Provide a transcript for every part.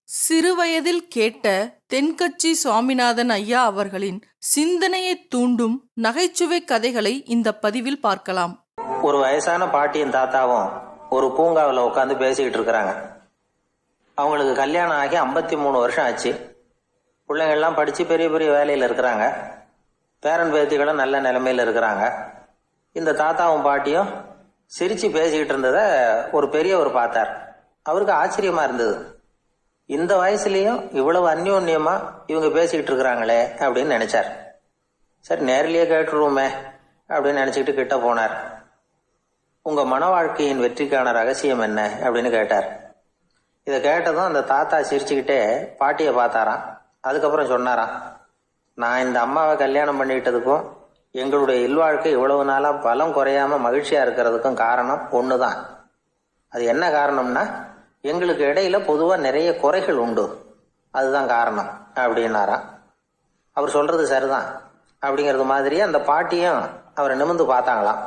சிறுவயதில் கேட்ட தென்கட்சி சுவாமிநாதன் ஐயா அவர்களின் சிந்தனையை தூண்டும் நகைச்சுவை கதைகளை இந்த பதிவில் பார்க்கலாம். ஒரு வயசான பாட்டியும் தாத்தாவும் ஒரு பூங்காவில் உட்காந்து பேசிக்கிட்டு இருக்கிறாங்க. அவங்களுக்கு கல்யாணம் ஆகி 53 வருஷம் ஆச்சு. பிள்ளைங்கள்லாம் படித்து பெரிய பெரிய வேலையில் இருக்கிறாங்க. பேரன் பேத்திகளும் நல்ல நிலைமையில் இருக்கிறாங்க. இந்த தாத்தாவும் பாட்டியும் சிரித்து பேசிக்கிட்டு இருந்ததை ஒரு பெரியவர் பார்த்தார். அவருக்கு ஆச்சரியமாக இருந்தது. இந்த வயசுலேயும் இவ்வளவு அந்யோன்யமா இவங்க பேசிக்கிட்டு இருக்கிறாங்களே அப்படின்னு நினைச்சார். சரி, நேரிலேயே கேட்டுருவோமே அப்படின்னு நினைச்சுக்கிட்டு கிட்ட போனார். உங்க மன வாழ்க்கையின் வெற்றிக்கான ரகசியம் என்ன அப்படின்னு கேட்டார். இதை கேட்டதும் அந்த தாத்தா சிரிச்சுக்கிட்டே பாட்டியை பார்த்தாராம். அதுக்கப்புறம் சொன்னாராம், நான் இந்த அம்மாவை கல்யாணம் பண்ணிக்கிட்டதுக்கும் எங்களுடைய இல்வாழ்க்கை இவ்வளவு நாளா பலம் குறையாம மகிழ்ச்சியா இருக்கிறதுக்கும் காரணம் ஒண்ணுதான். அது என்ன காரணம்னா, எங்களுக்கு இடையில பொதுவா நிறைய குறைகள் உண்டு, அதுதான் காரணம் அப்படின்னாராம். அவர் சொல்றது சரிதான் அப்படிங்கிறது மாதிரியே அந்த பாட்டியும் அவரை நிமிர்ந்து பார்த்தாங்களாம்.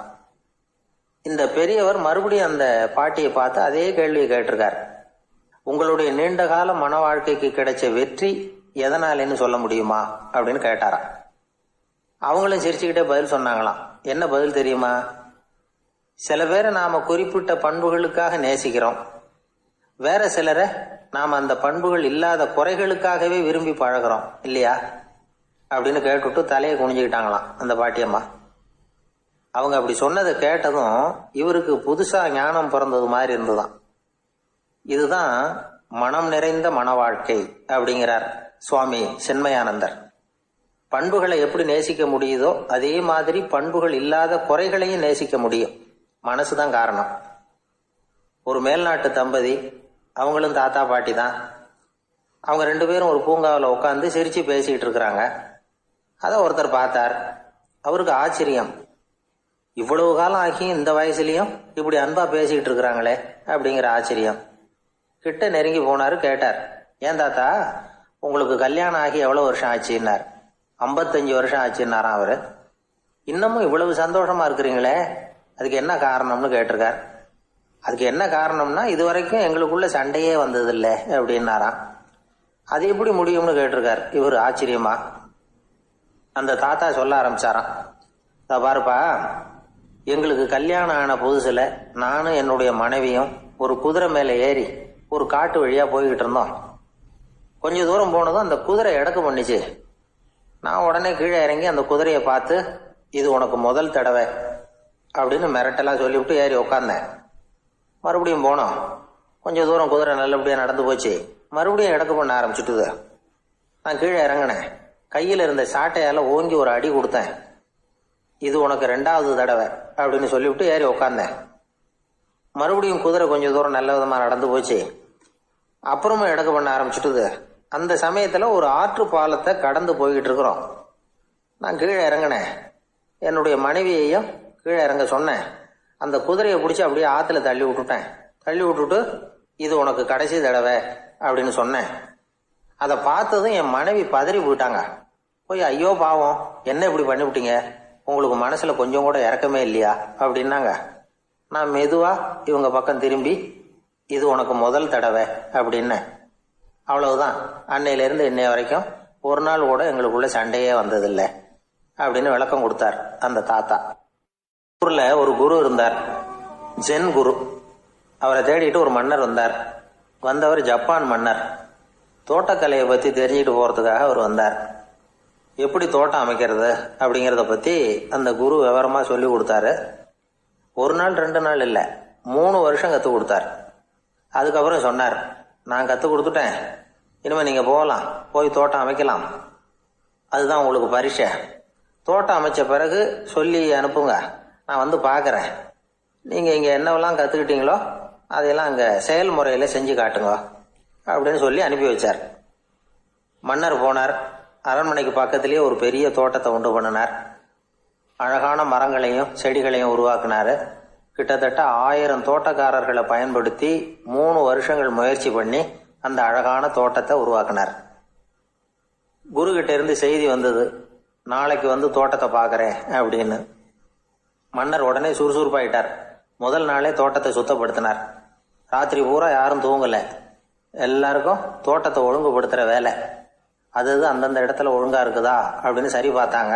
இந்த பெரியவர் மறுபடியும் அந்த பாட்டியை பார்த்து அதே கேள்வியை கேட்டிருக்கார். உங்களுடைய நீண்ட கால மன வாழ்க்கைக்கு கிடைச்ச வெற்றி எதனாலேன்னு சொல்ல முடியுமா அப்படின்னு கேட்டாராம். அவங்களும் சிரிச்சுக்கிட்டே பதில் சொன்னாங்களாம். என்ன பதில் தெரியுமா? சில பேரை நாம குறிப்பிட்ட பண்புகளுக்காக நேசிக்கிறோம், வேற சிலரை நாம் அந்த பண்புகள் இல்லாத குறைகளுக்காகவே விரும்பி பழகிறோம் இல்லையா அப்படின்னு கேட்டுட்டு தலையை குனிஞ்சுக்கிட்டாங்களாம் அந்த பாட்டியம்மா. அவங்க அப்படி சொன்னதை கேட்டதும் இவருக்கு புதுசா ஞானம் பிறந்தது மாதிரி இருந்துதான். இதுதான் மனம் நிறைந்த மன வாழ்க்கை அப்படிங்கிறார் சுவாமி சின்மயானந்தர். பண்புகளை எப்படி நேசிக்க முடியுதோ அதே மாதிரி பண்புகள் இல்லாத குறைகளையும் நேசிக்க முடியும். மனசுதான் காரணம். ஒரு மேல்நாட்டு தம்பதி, அவங்களும் தாத்தா பாட்டி தான். அவங்க 2 பேரும் ஒரு பூங்காவில் உட்காந்து சிரிச்சு பேசிக்கிட்டு இருக்கிறாங்க. அதை ஒருத்தர் பார்த்தார். அவருக்கு ஆச்சரியம், இவ்வளவு காலம் ஆகி இந்த வயசுலயும் இப்படி அன்பா பேசிக்கிட்டு இருக்கிறாங்களே அப்படிங்கிற ஆச்சரியம். கிட்ட நெருங்கி போனாரு. கேட்டார், ஏன் தாத்தா, உங்களுக்கு கல்யாணம் ஆகி எவ்வளவு வருஷம் ஆச்சுன்னார். 55 வருஷம் ஆச்சுன்னாராம் அவரு. இன்னமும் இவ்வளவு சந்தோஷமா இருக்கிறீங்களே, அதுக்கு என்ன காரணம்னு கேட்டிருக்கார். அதுக்கு என்ன காரணம்னா, இது வரைக்கும் எங்களுக்குள்ள சண்டையே வந்ததில்லை அப்படின்னாராம். அது எப்படி முடியும்னு கேட்டிருக்கார் இவர் ஆச்சரியமா. அந்த தாத்தா சொல்ல ஆரம்பிச்சாராம், பாருப்பா, எங்களுக்கு கல்யாணம் ஆன புதுசுல நானும் என்னுடைய மனைவியும் ஒரு குதிரை மேல ஏறி ஒரு காட்டு வழியா போய்கிட்டு இருந்தோம். கொஞ்ச தூரம் போனதும் அந்த குதிரை எடக்கு பண்ணிச்சு. நான் உடனே கீழே இறங்கி அந்த குதிரையை பார்த்து, இது உனக்கு முதல் தடவை அப்படின்னு மிரட்டலா சொல்லிவிட்டு ஏறி உக்காந்தேன். மறுபடியும் போனோம். கொஞ்சம் தூரம் குதிரை நல்லபடியா நடந்து போச்சு. மறுபடியும் எடக்கு பண்ண ஆரம்பிச்சுட்டுது. நான் கீழே இறங்கினேன். கையில் இருந்த சாட்டையால ஓங்கி ஒரு அடி கொடுத்தேன். இது உனக்கு 2வது தடவை அப்படின்னு சொல்லிவிட்டு ஏறி உக்காந்தேன். மறுபடியும் குதிரை கொஞ்சம் தூரம் நல்ல விதமா நடந்து போச்சு. அப்புறமும் எடக்கு பண்ண ஆரம்பிச்சுட்டுது. அந்த சமயத்துல ஒரு ஆற்று பாலத்தை கடந்து போய்கிட்டு இருக்கிறோம். நான் கீழே இறங்கினேன். என்னுடைய மனைவியையும் கீழே இறங்க சொன்னேன். அந்த குதிரையை பிடிச்சி அப்படியே ஆத்துல தள்ளி விட்டுட்டேன். தள்ளி விட்டுட்டு, இது உனக்கு கடைசி தடவை அப்படின்னு சொன்னேன். அதை பார்த்ததும் என் மனைவி பதறி போயிட்டாங்க. போய், ஐயோ பாவம், என்ன இப்படி பண்ணிவிட்டீங்க, உங்களுக்கு மனசுல கொஞ்சம் கூட இறக்கமே இல்லையா அப்படின்னாங்க. நான் மெதுவா இவங்க பக்கம் திரும்பி, இது உனக்கு முதல் தடவை அப்படின்னு. அவ்வளவுதான், அன்னையிலிருந்து இன்னைய வரைக்கும் ஒரு நாள் கூட எங்களுக்குள்ள சண்டையே வந்ததில்லை அப்படின்னு விளக்கம் கொடுத்தார் அந்த தாத்தா. ஊர்ல ஒரு குரு இருந்தார், ஜென் குரு. அவரை தேடிட்டு ஒரு மன்னர் வந்தார். வந்தவர் ஜப்பான் மன்னர். தோட்டக்கலையை பத்தி தெரிஞ்சுட்டு போறதுக்காக அவர் வந்தார். எப்படி தோட்டம் அமைக்கிறது அப்படிங்கிறத பத்தி அந்த குரு விவரமா சொல்லி கொடுத்தாரு. 1 நாள் 2 நாள் இல்லை, 3 வருஷம் கத்து கொடுத்தார். அதுக்கப்புறம் சொன்னார், நான் கத்து கொடுத்துட்டேன், இனிமே நீங்க போகலாம், போய் தோட்டம் அமைக்கலாம், அதுதான் உங்களுக்கு பரிசை. தோட்டம் அமைச்ச பிறகு சொல்லி அனுப்புங்க, நான் வந்து பார்க்குறேன். நீங்கள் இங்கே என்னவெல்லாம் கற்றுக்கிட்டீங்களோ அதையெல்லாம் அங்கே செயல்முறையில் செஞ்சு காட்டுங்க அப்படின்னு சொல்லி அனுப்பி வச்சார். மன்னர் போனார். அரண்மனைக்கு பக்கத்திலேயே ஒரு பெரிய தோட்டத்தை உண்டு பண்ணினார். அழகான மரங்களையும் செடிகளையும் உருவாக்கினார். கிட்டத்தட்ட 1000 தோட்டக்காரர்களை பயன்படுத்தி 3 வருஷங்கள் முயற்சி பண்ணி அந்த அழகான தோட்டத்தை உருவாக்கினார். குரு கிட்ட இருந்து செய்தி வந்தது, நாளைக்கு வந்து தோட்டத்தை பார்க்குறேன் அப்படின்னு. மன்னர் உடனே சுறுசுறுப்பாயிட்டார். முதல் நாளே தோட்டத்தை சுத்தப்படுத்தினார். ராத்திரி பூரா யாரும் தூங்கல. எல்லாருக்கும் தோட்டத்தை ஒழுங்குபடுத்துகிற வேலை. அது அந்தந்த இடத்துல ஒழுங்காக இருக்குதா அப்படின்னு சரி பார்த்தாங்க.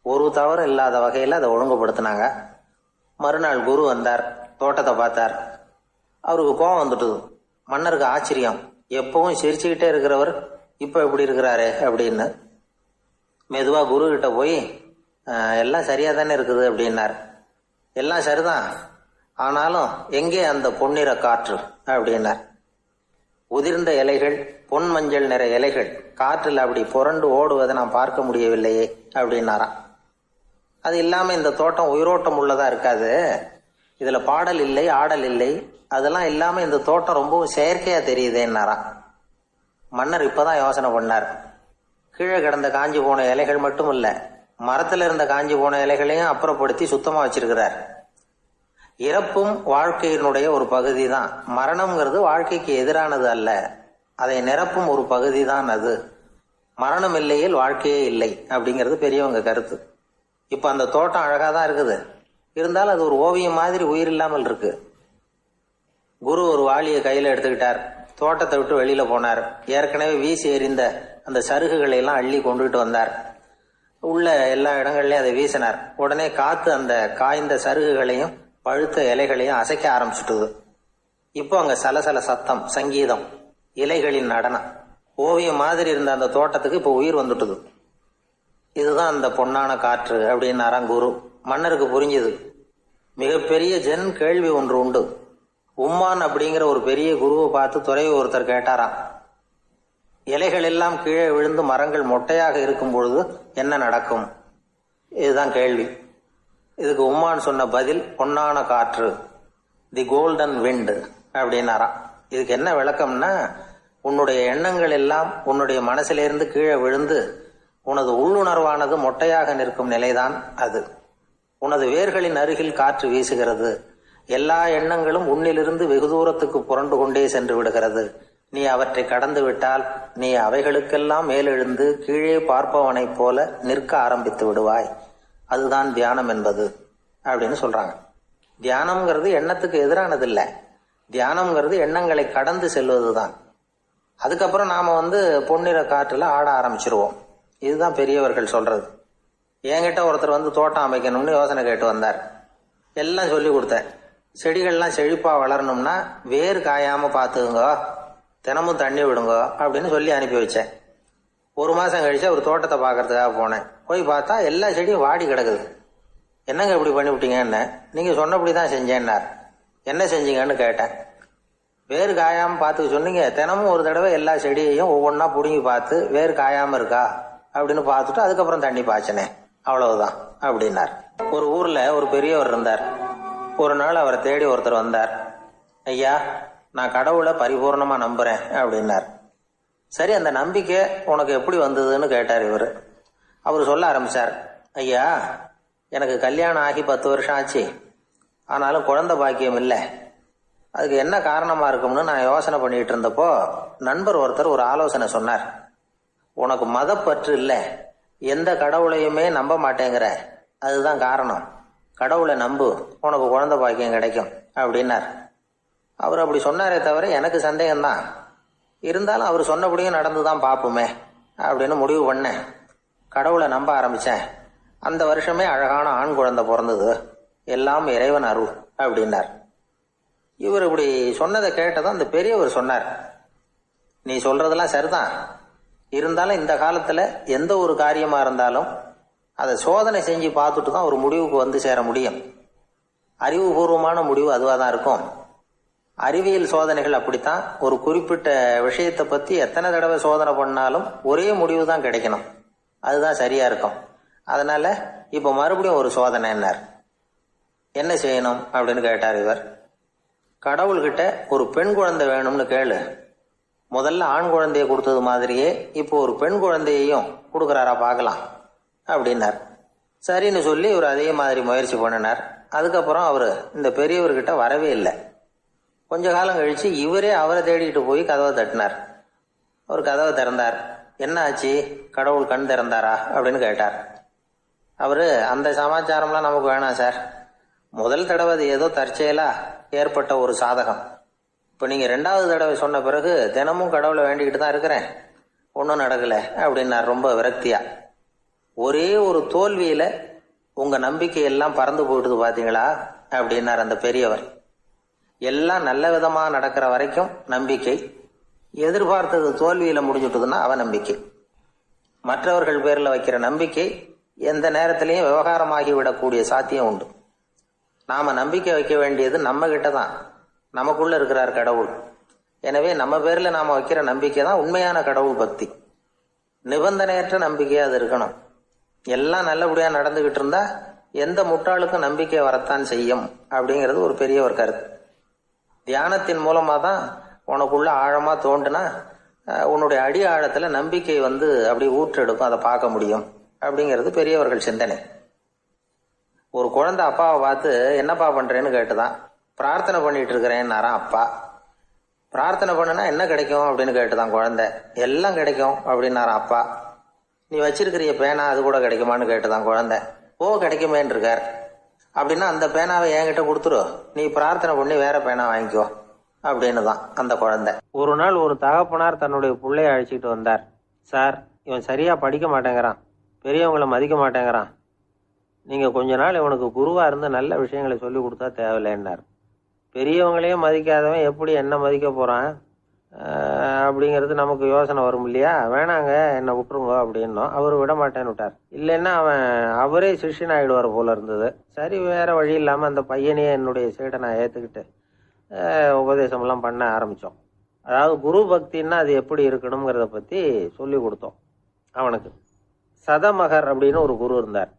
ஒரு தவறும் இல்லாத வகையில் அதை ஒழுங்குபடுத்தினாங்க. மறுநாள் குரு வந்தார், தோட்டத்தை பார்த்தார். அவருக்கு கோபம் வந்துட்டுது. மன்னருக்கு ஆச்சரியம், எப்பவும் சிரிச்சுக்கிட்டே இருக்கிறவர் இப்போ எப்படி இருக்கிறாரு அப்படின்னு. மெதுவாக குரு கிட்ட போய் எல்லாம் சரியாக தானே இருக்குது அப்படின்னார். எல்லாம் சரிதான், ஆனாலும் எங்கே அந்த பொன்னிற காற்று அப்படின்னார். உதிர்ந்த இலைகள், பொன் மஞ்சள் நிற இலைகள் காற்றில் அப்படி புரண்டு ஓடுவதை நான் பார்க்க முடியவில்லையே அப்படின்னாராம். அது இல்லாமல் இந்த தோட்டம் உயிரோட்டம் உள்ளதா இருக்காது, இதில் பாடல் இல்லை, ஆடல் இல்லை, அதெல்லாம் இல்லாமல் இந்த தோட்டம் ரொம்பவும் செயற்கையாக தெரியுதேன்னாராம். மன்னர் இப்போதான் யோசனை பண்ணார். கீழே கிடந்த காஞ்சி போன இலைகள் மட்டும் இல்லை, மரத்தில் இருந்த காஞ்சி போன இலைகளையும் அப்புறப்படுத்தி சுத்தமாக வச்சிருக்கிறார். இறப்பும் வாழ்க்கையினுடைய ஒரு பகுதி தான். மரணம்ங்கிறது வாழ்க்கைக்கு எதிரானது அல்ல, அதை நிரப்பும் ஒரு பகுதி தான் அது. மரணம் இல்லையில் வாழ்க்கையே இல்லை அப்படிங்கிறது பெரியவங்க கருத்து. இப்போ அந்த தோட்டம் அழகாக தான் இருக்குது, இருந்தாலும் அது ஒரு ஓவியம் மாதிரி உயிர் இல்லாமல் இருக்கு. குரு ஒரு வாளியை கையில் எடுத்துக்கிட்டார், தோட்டத்தை விட்டு வெளியில் போனார். ஏற்கனவே வீசி எறிந்த அந்த சருகுகளை எல்லாம் அள்ளி கொண்டுகிட்டு வந்தார். உள்ள எல்லா இடங்கள்லையும் அதை வீசினார். உடனே காற்று அந்த காய்ந்த சருகுகளையும் பழுத்த இலைகளையும் அசைக்க ஆரம்பிச்சுட்டுது. இப்போ அங்கே சலசல சத்தம், சங்கீதம், இலைகளின் நடனம், ஓவியம் மாதிரி இருந்த அந்த தோட்டத்துக்கு இப்போ உயிர் வந்துட்டுது. இதுதான் அந்த பொன்னான காற்று அப்படின்னாராம் குரு. மன்னருக்கு புரிஞ்சுது. மிகப்பெரிய ஜென் கேள்வி ஒன்று உண்டு. உம்மான் அப்படிங்கிற ஒரு பெரிய குருவை பார்த்து துறவி ஒருத்தர் கேட்டாராம், இலைகள் எல்லாம் கீழே விழுந்து மரங்கள் மொட்டையாக இருக்கும் பொழுது என்ன நடக்கும்? இதுதான் கேள்வி. இதுக்கு உம்மான் சொன்ன பதில் பொன்னான காற்று, தி கோல்டன் விண்ட் அப்படின்னாராம். இதுக்கு என்ன விளக்கம்னா, உன்னுடைய எண்ணங்கள் எல்லாம் உன்னுடைய மனசிலிருந்து கீழே விழுந்து உனது உள்ளுணர்வானது மொட்டையாக நிற்கும் நிலைதான் அது. உனது வேர்களின் அருகில் காற்று வீசுகிறது. எல்லா எண்ணங்களும் உன்னிலிருந்து வெகு தூரத்துக்கு புரண்டு கொண்டே சென்று விடுகிறது. நீ அவற்றை கடந்து விட்டால் நீ அவைகளுக்கெல்லாம் மேலெழுந்து கீழே பார்ப்பவனைப் போல நிற்க ஆரம்பித்து விடுவாய். அதுதான் தியானம் என்பது அப்படின்னு சொல்றாங்க. தியானம்ங்கிறது எண்ணத்துக்கு எதிரானது இல்லை, தியானம்ங்கிறது எண்ணங்களை கடந்து செல்வதுதான். அதுக்கப்புறம் நாம பொன்னிற காற்றுல ஆட ஆரம்பிச்சிருவோம். இதுதான் பெரியவர்கள் சொல்றது. என்கிட்ட ஒருத்தர் தோட்டம் அமைக்கணும்னு யோசனை கேட்டு வந்தார். எல்லாம் சொல்லி கொடுத்தேன். செடிகள்லாம் செழிப்பா வளரணும்னா வேர் காயாம பார்த்துக்குங்க, தினமும் தண்ணி விடுங்க அப்படின்னு சொல்லி அனுப்பி வச்சேன். ஒரு மாசம் கழிச்சு ஒரு தோட்டத்தை பார்க்கறதுக்காக போனேன். போய் பார்த்தா எல்லா செடியும் வாடி கிடக்குது. என்னங்க இப்படி பண்ணி விட்டீங்கன்னு. நீங்க சொன்னபடிதான் செஞ்சேன்னார். என்ன செஞ்சீங்கன்னு கேட்டேன். வேர் காயாம பார்த்துக்க சொன்னீங்க, தினமும் ஒரு தடவை எல்லா செடியையும் ஒவ்வொன்றா பிடுங்கி பார்த்து வேர் காயாம இருக்கா அப்படின்னு பார்த்துட்டு அதுக்கப்புறம் தண்ணி பாய்ச்சனே, அவ்வளவுதான் அப்படின்னார். ஒரு ஊர்ல ஒரு பெரியவர் இருந்தார். ஒரு நாள் அவரை தேடி ஒருத்தர் வந்தார். ஐயா, நான் கடவுளை பரிபூர்ணமா நம்புறேன் அப்படின்னார். சரி, அந்த நம்பிக்கை உனக்கு எப்படி வந்ததுன்னு கேட்டார் இவர். அவர் சொல்ல ஆரம்பிச்சார். ஐயா, எனக்கு கல்யாணம் ஆகி 10 வருஷம் ஆச்சு, ஆனாலும் குழந்தை பாக்கியம் இல்லை. அதுக்கு என்ன காரணமா இருக்கும்னு நான் யோசனை பண்ணிட்டு இருந்தப்போ நண்பர் ஒருத்தர் ஒரு ஆலோசனை சொன்னார். உனக்கு மதப்பற்று இல்லை, எந்த கடவுளையுமே நம்ப மாட்டேங்கிற, அதுதான் காரணம். கடவுளை நம்பு, உனக்கு குழந்தை பாக்கியம் கிடைக்கும் அப்படின்னார். அவர் அப்படி சொன்னாரே தவிர எனக்கு சந்தேகம்தான். இருந்தாலும் அவர் சொன்னபடியும் நடந்துதான் பார்ப்போமே அப்படின்னு முடிவு பண்ணேன். கடவுளை நம்ப ஆரம்பிச்சேன். அந்த வருஷமே அழகான ஆண் குழந்தை பிறந்தது. எல்லாம் இறைவன் அருள் அப்படின்னார். இவர் இப்படி சொன்னதை கேட்டதும் அந்த பெரியவர் சொன்னார், நீ சொல்றதெல்லாம் சரிதான், இருந்தாலும் இந்த காலத்துல எந்த ஒரு காரியமா இருந்தாலும் அதை சோதனை செஞ்சு பார்த்துட்டு தான் ஒரு முடிவுக்கு சேர முடியும். அறிவுபூர்வமான முடிவு அதுவாக தான் இருக்கும். அறிவியல் சோதனைகள் அப்படித்தான். ஒரு குறிப்பிட்ட விஷயத்தை பத்தி எத்தனை தடவை சோதனை பண்ணாலும் ஒரே முடிவு தான் கிடைக்கணும், அதுதான் சரியா இருக்கும். அதனால இப்ப மறுபடியும் ஒரு சோதனை என்னார். என்ன செய்யணும் அப்படின்னு கேட்டார் இவர். கடவுள்கிட்ட ஒரு பெண் குழந்தை வேணும்னு கேளு. முதல்ல ஆண் குழந்தைய கொடுத்தது மாதிரியே இப்போ ஒரு பெண் குழந்தையையும் கொடுக்கறாரா பார்க்கலாம் அப்படின்னார். சரின்னு சொல்லி இவர் அதே மாதிரி முயற்சி பண்ணினார். அதுக்கப்புறம் அவர் இந்த பெரியவர்கிட்ட வரவே இல்லை. கொஞ்ச காலம் கழிச்சு இவரே அவரை தேடிட்டு போய் கதவை தட்டினார். அவர் கதவை திறந்தார். என்ன ஆச்சு, கடவுள் கண் திறந்தாரா அப்படின்னு கேட்டார். அவரு, அந்த சமாச்சாரம்லாம் நமக்கு வேணாம் சார், முதல் தடவை அது ஏதோ தற்செயலா ஏற்பட்ட ஒரு சாதகம், இப்ப இப்போ நீங்கள் 2வது தடவை சொன்ன பிறகு தினமும் கடவுளை வேண்டிக்கிட்டு தான் இருக்கிறேன், ஒன்றும் நடக்கலை அப்படின்னார் ரொம்ப விரக்தியா. ஒரே ஒரு தோல்வியில் உங்கள் நம்பிக்கையெல்லாம் பறந்து போயிடுது பார்த்தீங்களா அப்படின்னார் அந்த பெரியவர். எல்லாம் நல்ல விதமாக நடக்கிற வரைக்கும் நம்பிக்கை, எதிர்பார்த்தது தோல்வியில் முடிஞ்சுட்டுதுன்னா அவநம்பிக்கை. மற்றவர்கள் பேரில் வைக்கிற நம்பிக்கை எந்த நேரத்திலையும் விவகாரமாகி விடக்கூடிய சாத்தியம் உண்டு. நாம் நம்பிக்கை வைக்க வேண்டியது நம்ம கிட்ட தான், நமக்குள்ள இருக்கிறார் கடவுள். எனவே நம்ம பேரில் நாம் வைக்கிற நம்பிக்கை தான் உண்மையான கடவுள் பக்தி. நிபந்தனையற்ற நம்பிக்கையாக அது இருக்கணும். எல்லாம் நல்லபடியாக நடந்துகிட்டு இருந்தா எந்த முட்டாளுக்கும் நம்பிக்கை வரத்தான் செய்யும் அப்படிங்கிறது ஒரு பெரிய ஒரு கருத்து. தியானத்தின் மூலமாக தான் உனக்குள்ள ஆழமாக தோண்டுனா உன்னுடைய அடி ஆழத்தில் நம்பிக்கை அப்படி ஊற்றெடுக்கும், அதை பார்க்க முடியும் அப்படிங்கிறது பெரியவர்கள் சிந்தனை. ஒரு குழந்தை அப்பாவை பார்த்து என்னப்பா பண்ணுறேன்னு கேட்டுதான். பிரார்த்தனை பண்ணிட்டு இருக்கிறேன்னாராம் அப்பா. பிரார்த்தனை பண்ணுனா என்ன கிடைக்கும் அப்படின்னு கேட்டுதான் குழந்தை. எல்லாம் கிடைக்கும் அப்படின்னாராம் அப்பா. நீ வச்சிருக்கிறிய பேனா அது கூட கிடைக்குமான்னு கேட்டுதான் குழந்தை. ஓ கிடைக்குமேன்னு இருக்கார். அப்படின்னா அந்த பேனாவை என்கிட்ட கொடுத்துரு, நீ பிரார்த்தனை பண்ணி வேற பேனா வாங்கிக்கோ அப்படின்னு தான் அந்த குழந்தை. ஒரு நாள் ஒரு தகப்பனார் தன்னுடைய பிள்ளைய அழைச்சிட்டு வந்தார். சார், இவன் சரியா படிக்க மாட்டேங்கிறான், பெரியவங்களை மதிக்க மாட்டேங்கிறான், நீங்க கொஞ்ச நாள் இவனுக்கு குருவா இருந்து நல்ல விஷயங்களை சொல்லி கொடுத்தா தேவையில்லைன்னார். பெரியவங்களையே மதிக்காதவன் எப்படி என்ன மதிக்க போறான் அப்படிங்கிறது நமக்கு யோசனை வரும் இல்லையா? வேணாங்க என்னை விட்டுருங்க அப்படின்னோம். அவர் விட மாட்டேன்னு விட்டார். இல்லைன்னா அவரே சிஷ்யன் ஆகிடுவார் போல இருந்தது. சரி, வேற வழி இல்லாமல் அந்த பையனையே என்னுடைய சீடனை ஏற்றுக்கிட்டு உபதேசமெல்லாம் பண்ண ஆரம்பித்தோம். அதாவது குரு பக்தின்னா அது எப்படி இருக்கணுங்கிறத பற்றி சொல்லி கொடுத்தோம் அவனுக்கு. சதமகர் அப்படின்னு ஒரு குரு இருந்தார்.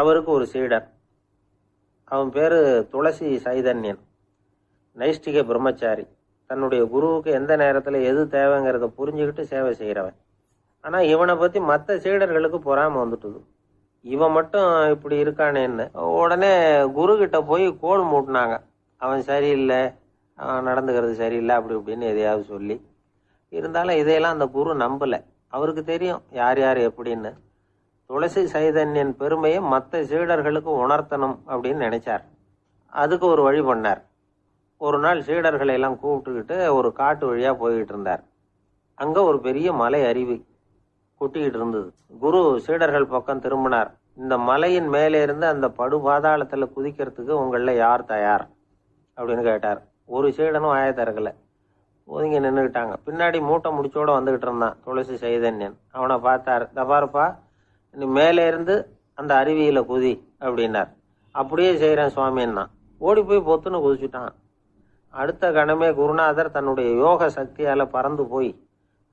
அவருக்கு ஒரு சீடன். அவன் பேர் துளசி சைதன்யன், நைஷ்டிக பிரம்மச்சாரி. தன்னுடைய குருவுக்கு எந்த நேரத்தில் எது தேவைங்கிறத புரிஞ்சுக்கிட்டு சேவை செய்கிறவன். ஆனால் இவனை பற்றி மற்ற சீடர்களுக்கு பொறாமை வந்துட்டுது. இவன் மட்டும் இப்படி இருக்கானேன்னு உடனே குரு கிட்ட போய் கோல் மூட்டினாங்க. அவன் சரியில்லை, அவன் நடந்துக்கிறது சரியில்லை, அப்படி இப்படின்னு எதையாவது சொல்லி. இருந்தாலும் இதையெல்லாம் அந்த குரு நம்பலை. அவருக்கு தெரியும் யார் யார் எப்படின்னு. துளசி சைதன்யன் பெருமையை மற்ற சீடர்களுக்கு உணர்த்தணும் அப்படின்னு நினைச்சார். அதுக்கு ஒரு வழி பண்ணார். ஒரு நாள் சீடர்களை எல்லாம் கூப்பிட்டுக்கிட்டு ஒரு காட்டு வழியாக போய்கிட்டு இருந்தார். அங்கே ஒரு பெரிய மலை அருவி கொட்டிக்கிட்டு இருந்தது. குரு சீடர்கள் பக்கம் திரும்பினார். இந்த மலையின் மேலே இருந்து அந்த படுபாதாளத்தில் குதிக்கிறதுக்கு உங்களில் யார் தயார் அப்படின்னு கேட்டார். ஒரு சீடனும் ஆய திறக்கலை, ஒதுங்கி நின்றுக்கிட்டாங்க. பின்னாடி மூட்டை முடிச்சோட வந்துகிட்டு இருந்தான் துளசி சைதன்யன். அவனை பார்த்தார். தபாரப்பா, நீ மேலே இருந்து அந்த அருவியில குதி அப்படின்னார். அப்படியே செய்கிறேன் சுவாமின்னா ஓடி போய் பொத்துன்னு குதிச்சுட்டான். அடுத்த கணமே குருநாதர் தன்னுடைய யோக சக்தியால் பறந்து போய்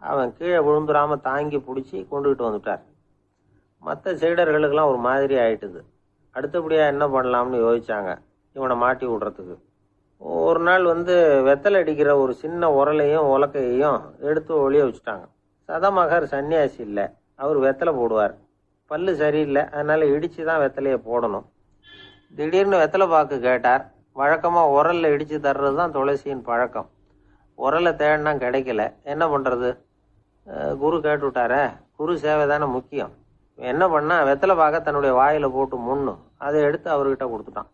அவன் கீழே விழுந்துடாம தாங்கி பிடிச்சி கொண்டுகிட்டு வந்துட்டார். மற்ற சீடர்களுக்கெல்லாம் ஒரு மாதிரி ஆயிட்டுது. அடுத்தபடியாக என்ன பண்ணலாம்னு யோசிச்சாங்க இவனை மாட்டி விடுறதுக்கு. ஒரு நாள் வெத்தலை அடிக்கிற ஒரு சின்ன உரலையும் உலக்கையையும் எடுத்து ஒளிய வச்சுட்டாங்க. சதமகர் சன்னியாசி இல்லை, அவர் வெத்தலை போடுவார். பல்லு சரியில்லை, அதனால இடிச்சு தான் வெத்தலையை போடணும். திடீர்னு வெத்தலை பாக்கு கேட்டார். வழக்கமாக உரலில் இடித்து தர்றது தான் துளசியின் பழக்கம். உரலை தேடினா கிடைக்கல, என்ன பண்ணுறது? குரு கேட்டுவிட்டாரே, குரு சேவை தானே முக்கியம். என்ன பண்ணா, வெத்தலை பாக்க தன்னுடைய வாயில் போட்டு முன்னு அதை எடுத்து அவர்கிட்ட கொடுத்துட்டான்.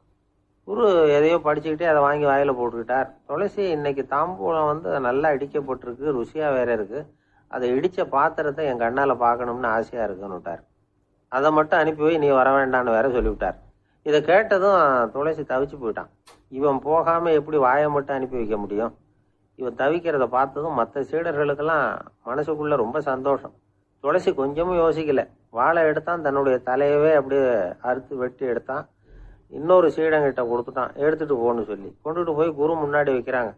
குரு எதையோ படிச்சுக்கிட்டே அதை வாங்கி வாயில் போட்டுக்கிட்டார். துளசி, இன்னைக்கு தாம்பூலம் நல்லா இடிக்கப்பட்டிருக்கு, ருசியாக வேற இருக்கு, அதை இடித்த பாத்திரத்தை என் கண்ணால் பார்க்கணும்னு ஆசையாக இருக்குன்னு விட்டார். அதை மட்டும் அனுப்பி போய் நீ வர வேண்டான்னு வேற சொல்லிவிட்டார். இதை கேட்டதும் துளசி தவிச்சு போயிட்டான். இவன் போகாமல் எப்படி வாயை மட்டும் அனுப்பி வைக்க முடியும்? இவன் தவிக்கிறத பார்த்ததும் மற்ற சீடர்களுக்கெல்லாம் மனசுக்குள்ள ரொம்ப சந்தோஷம். துளசி கொஞ்சமும் யோசிக்கல, வாழை எடுத்தான், தன்னுடைய தலையவே அப்படியே அறுத்து வெட்டி எடுத்தான். இன்னொரு சீடங்கிட்ட கொடுத்துட்டான், எடுத்துட்டு போன்னு சொல்லி. கொண்டுட்டு போய் குரு முன்னாடி வைக்கிறாங்க.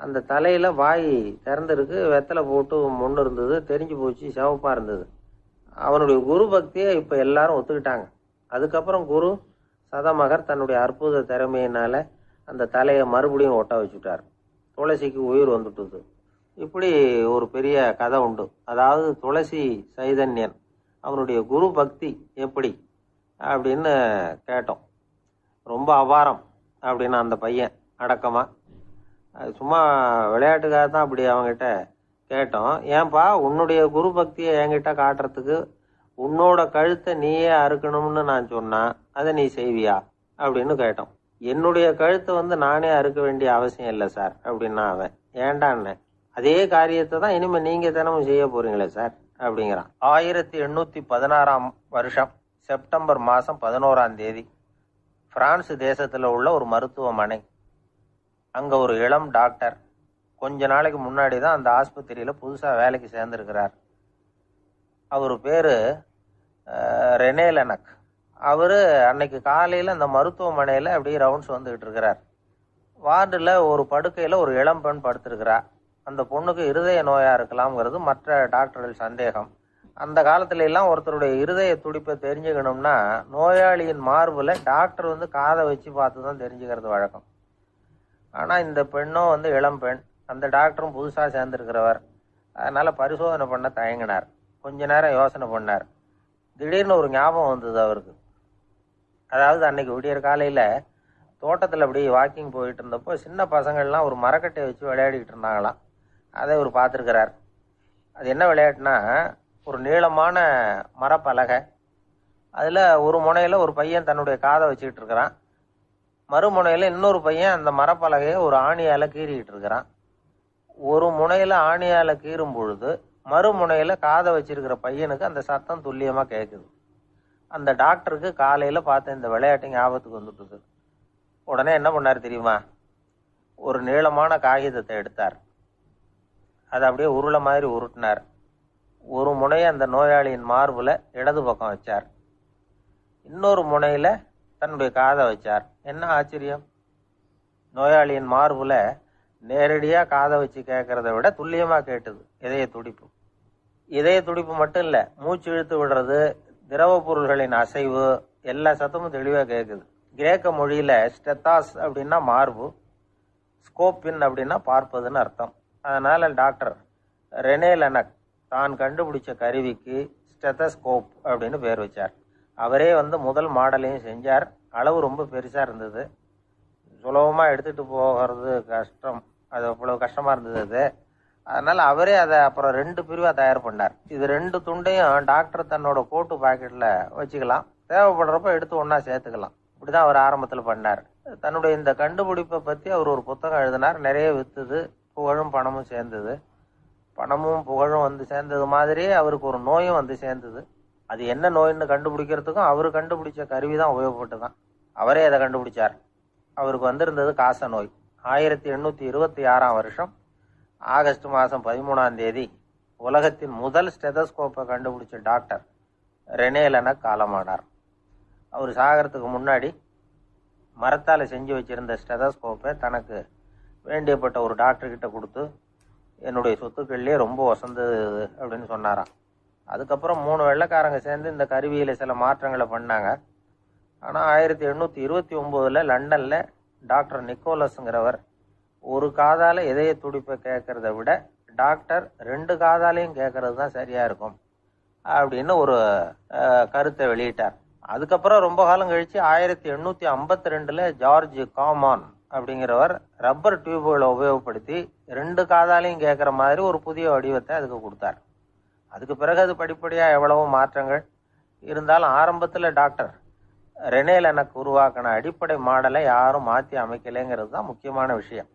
அந்த தலையில வாய் திறந்திருக்கு, வெத்தலை போட்டு முன்னு இருந்தது, தெரிஞ்சு போச்சு, சிவப்பா இருந்தது. அவனுடைய குரு பக்தியை இப்ப எல்லாரும் ஒத்துக்கிட்டாங்க. அதுக்கப்புறம் குரு சதமகர் தன்னுடைய அற்புத திறமையினால அந்த தலையை மறுபடியும் ஒட்ட வச்சுட்டார். துளசிக்கு உயிர் வந்துட்டுது. இப்படி ஒரு பெரிய கதை உண்டு. அதாவது துளசி சைதன்யன் அவனுடைய குரு பக்தி எப்படி அப்படின்னு கேட்டோம். ரொம்ப அபாரம் அப்படின்னு அந்த பையன் அடக்கமா, சும்மா விளையாட்டுக்காக தான் அப்படி அவங்ககிட்ட கேட்டோம். ஏன்பா, உன்னுடைய குரு பக்தியை என்கிட்ட காட்டுறதுக்கு உன்னோட கழுத்தை நீயே அறுக்கணும்னு நான் சொன்னா அதை நீ செய்வியா அப்படின்னு கேட்டோம். என்னுடைய கழுத்தை நானே அறுக்க வேண்டிய அவசியம் இல்லை சார் அப்படின்னா அவன். ஏண்டான்னு, அதே காரியத்தை தான் இனிமே நீங்க தினமும் செய்ய போறீங்களே சார் அப்படிங்கிறான். 1816 வருஷம் செப்டம்பர் மாசம் 11ஆம் தேதி பிரான்ஸ் தேசத்துல உள்ள ஒரு மருத்துவமனை. அங்க ஒரு இளம் டாக்டர் கொஞ்ச நாளைக்கு முன்னாடி தான் அந்த ஆஸ்பத்திரியில புதுசா வேலைக்கு சேர்ந்திருக்கிறார். அவரு பேரு ரெனே லெனக். அவரு அன்னைக்கு காலையில அந்த மருத்துவமனையில அப்படியே ரவுண்ட்ஸ் வந்துகிட்டு இருக்கிறார். வார்டுல ஒரு படுக்கையில ஒரு இளம் பெண் படுத்திருக்கிறா. அந்த பொண்ணுக்கு இருதய நோயா இருக்கலாம்ங்கிறது மற்ற டாக்டர்கள் சந்தேகம். அந்த காலத்துல எல்லாம் ஒருத்தருடைய இருதய துடிப்பை தெரிஞ்சுக்கணும்னா நோயாளியின் மார்புல டாக்டர் காதை வச்சு பார்த்து தான் தெரிஞ்சுக்கிறது வழக்கம். ஆனா இந்த பெண்ணும் இளம் பெண், அந்த டாக்டரும் புதுசா சேர்ந்திருக்கிறவர். அதனால பரிசோதனை பண்ண தயங்கினார். கொஞ்ச நேரம் யோசனை பண்ணார். திடீர்னு ஒரு ஞாபகம் வந்தது அவருக்கு. அதாவது அன்னைக்கு விடியற் காலையில தோட்டத்தில் அப்படி வாக்கிங் போயிட்டு இருந்தப்போ சின்ன பசங்கள்லாம் ஒரு மரக்கட்டையை வச்சு விளையாடிக்கிட்டு இருந்தாங்களாம். அதை இவர் பார்த்துருக்கிறார். அது என்ன விளையாட்டுனா, ஒரு நீளமான மரப்பலகை, அதில் ஒரு முனையில் ஒரு பையன் தன்னுடைய காதை வச்சுக்கிட்டு இருக்கிறான். மறுமுனையில் இன்னொரு பையன் அந்த மரப்பலகையை ஒரு ஆணியால் கீறிக்கிட்டு இருக்கிறான். ஒரு முனையில் ஆணியால் கீறும் பொழுது மறுமுனையில் காதை வச்சிருக்கிற பையனுக்கு அந்த சத்தம் துல்லியமாக கேட்குது. அந்த டாக்டருக்கு காலையில் பார்த்த இந்த விளையாட்டு ஞாபகத்துக்கு வந்துட்டுது. உடனே என்ன பண்ணார் தெரியுமா? ஒரு நீளமான காகிதத்தை எடுத்தார். அதை அப்படியே உருளை மாதிரி உருட்டினார். ஒரு முனையை அந்த நோயாளியின் மார்புல இடது பக்கம் வச்சார். இன்னொரு முனையில தன்னுடைய காதை வச்சார். என்ன ஆச்சரியம்! நோயாளியின் மார்புல நேரடியா காதை வச்சு கேட்கறத விட துல்லியமா கேட்டது இதய துடிப்பு. இதய துடிப்பு மட்டும் இல்ல, மூச்சு இழுத்து விடுறது, திரவ பொருள்களின் அசைவு, எல்லா சத்தமும் தெளிவா கேட்குது. கிரேக்க மொழியில ஸ்டெத்தாஸ் அப்படின்னா மார்பு, ஸ்கோப்பின் அப்படின்னா பார்ப்பதுன்னு அர்த்தம். அதனால டாக்டர் ரெனே லெனக் தான் கண்டுபிடிச்ச கருவிக்கு ஸ்டெத்தஸ்கோப் அப்படின்னு பேர் வச்சார். அவரே முதல் மாடலையும் செஞ்சார். அளவு ரொம்ப பெருசா இருந்தது, சுலபமா எடுத்துட்டு போகிறது கஷ்டம், அது அவ்வளவு கஷ்டமா இருந்தது அது. அதனால அவரே அதை அப்புறம் 2 பிரிவா தயார் பண்ணார். இது 2 துண்டையும் டாக்டர் தன்னோட கோட்டு பாக்கெட்ல வச்சுக்கலாம், தேவைப்படுறப்ப எடுத்து ஒன்னா சேர்த்துக்கலாம். இப்படிதான் அவர் ஆரம்பத்தில் பண்ணார். தன்னுடைய இந்த கண்டுபிடிப்பை பத்தி அவர் ஒரு புத்தகம் எழுதினார். நிறைய வித்துது, புகழும் பணமும் சேர்ந்தது. பணமும் புகழும் சேர்ந்தது மாதிரியே அவருக்கு ஒரு நோயும் சேர்ந்தது. அது என்ன நோயின்னு கண்டுபிடிக்கிறதுக்கும் அவரு கண்டுபிடிச்ச கருவி தான் உபயோகப்பட்டுதான். அவரே அதை கண்டுபிடிச்சார். அவருக்கு வந்திருந்தது காச நோய். 1826 வருஷம் ஆகஸ்ட் மாதம் 13ஆம் தேதி உலகத்தின் முதல் ஸ்டெதஸ்கோப்பை கண்டுபிடிச்ச டாக்டர் ரெனே லெனக் காலமானார். அவர் சாகிறதுக்கு முன்னாடி மரத்தால் செஞ்சு வச்சிருந்த ஸ்டெதஸ்கோப்பை தனக்கு வேண்டியப்பட்ட ஒரு டாக்டர்கிட்ட கொடுத்து, என்னுடைய சொத்துக்கள்லேயே ரொம்ப வசந்தது அப்படின்னு சொன்னாராம். அதுக்கப்புறம் 3 வெள்ளைக்காரங்க சேர்ந்து இந்த கருவியில் சில மாற்றங்களை பண்ணாங்க. ஆனால் 1829 லண்டனில் டாக்டர் நிக்கோலஸ்ங்கிறவர் ஒரு காதால இதய துடிப்பை கேட்கறத விட டாக்டர் 2 காதாலையும் கேட்கறது தான் சரியா இருக்கும் அப்படின்னு ஒரு கருத்தை வெளியிட்டார். அதுக்கப்புறம் ரொம்ப காலம் கழிச்சு 1852 ஜார்ஜ் காமான் அப்படிங்கிறவர் ரப்பர் டியூப்களை உபயோகப்படுத்தி 2 காதாலையும் கேட்குற மாதிரி ஒரு புதிய வடிவத்தை அதுக்கு கொடுத்தார். அதுக்கு பிறகு அது படிப்படியா எவ்வளவோ மாற்றங்கள் இருந்தாலும் ஆரம்பத்தில் டாக்டர் ரெனே லெனக் உருவாக்கின அடிப்படை மாடலை யாரும் மாற்றி அமைக்கலைங்கிறது தான் முக்கியமான விஷயம்.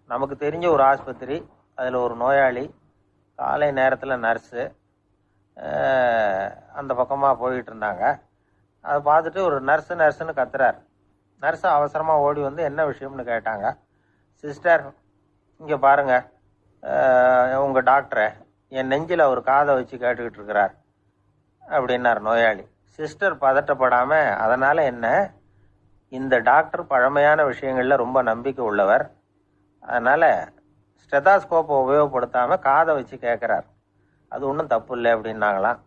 நமக்கு தெரிஞ்ச ஒரு ஆஸ்பத்திரி, அதில் ஒரு நோயாளி, காலை நேரத்தில் நர்ஸு அந்த பக்கமாக போயிட்டு இருந்தாங்க. அதை பார்த்துட்டு ஒரு நர்ஸுன்னு கத்துறார். நர்ஸு அவசரமாக ஓடி என்ன விஷயம்னு கேட்டாங்க. சிஸ்டர், இங்கே பாருங்க, உங்கள் டாக்டரை என் நெஞ்சில் அவர் காதை வச்சு கேட்டுக்கிட்டு இருக்கிறார் அப்படின்னார் நோயாளி. சிஸ்டர் பதட்டப்படாமல், அதனால் என்ன, இந்த டாக்டர் பழமையான விஷயங்களில் ரொம்ப நம்பிக்கை உள்ளவர், அதனால் ஸ்டெதாஸ்கோப்பை உபயோகப்படுத்தாமல் காதை வச்சு கேட்குறார், அது ஒன்றும் தப்பு இல்லை அப்படின்னாங்களாம்.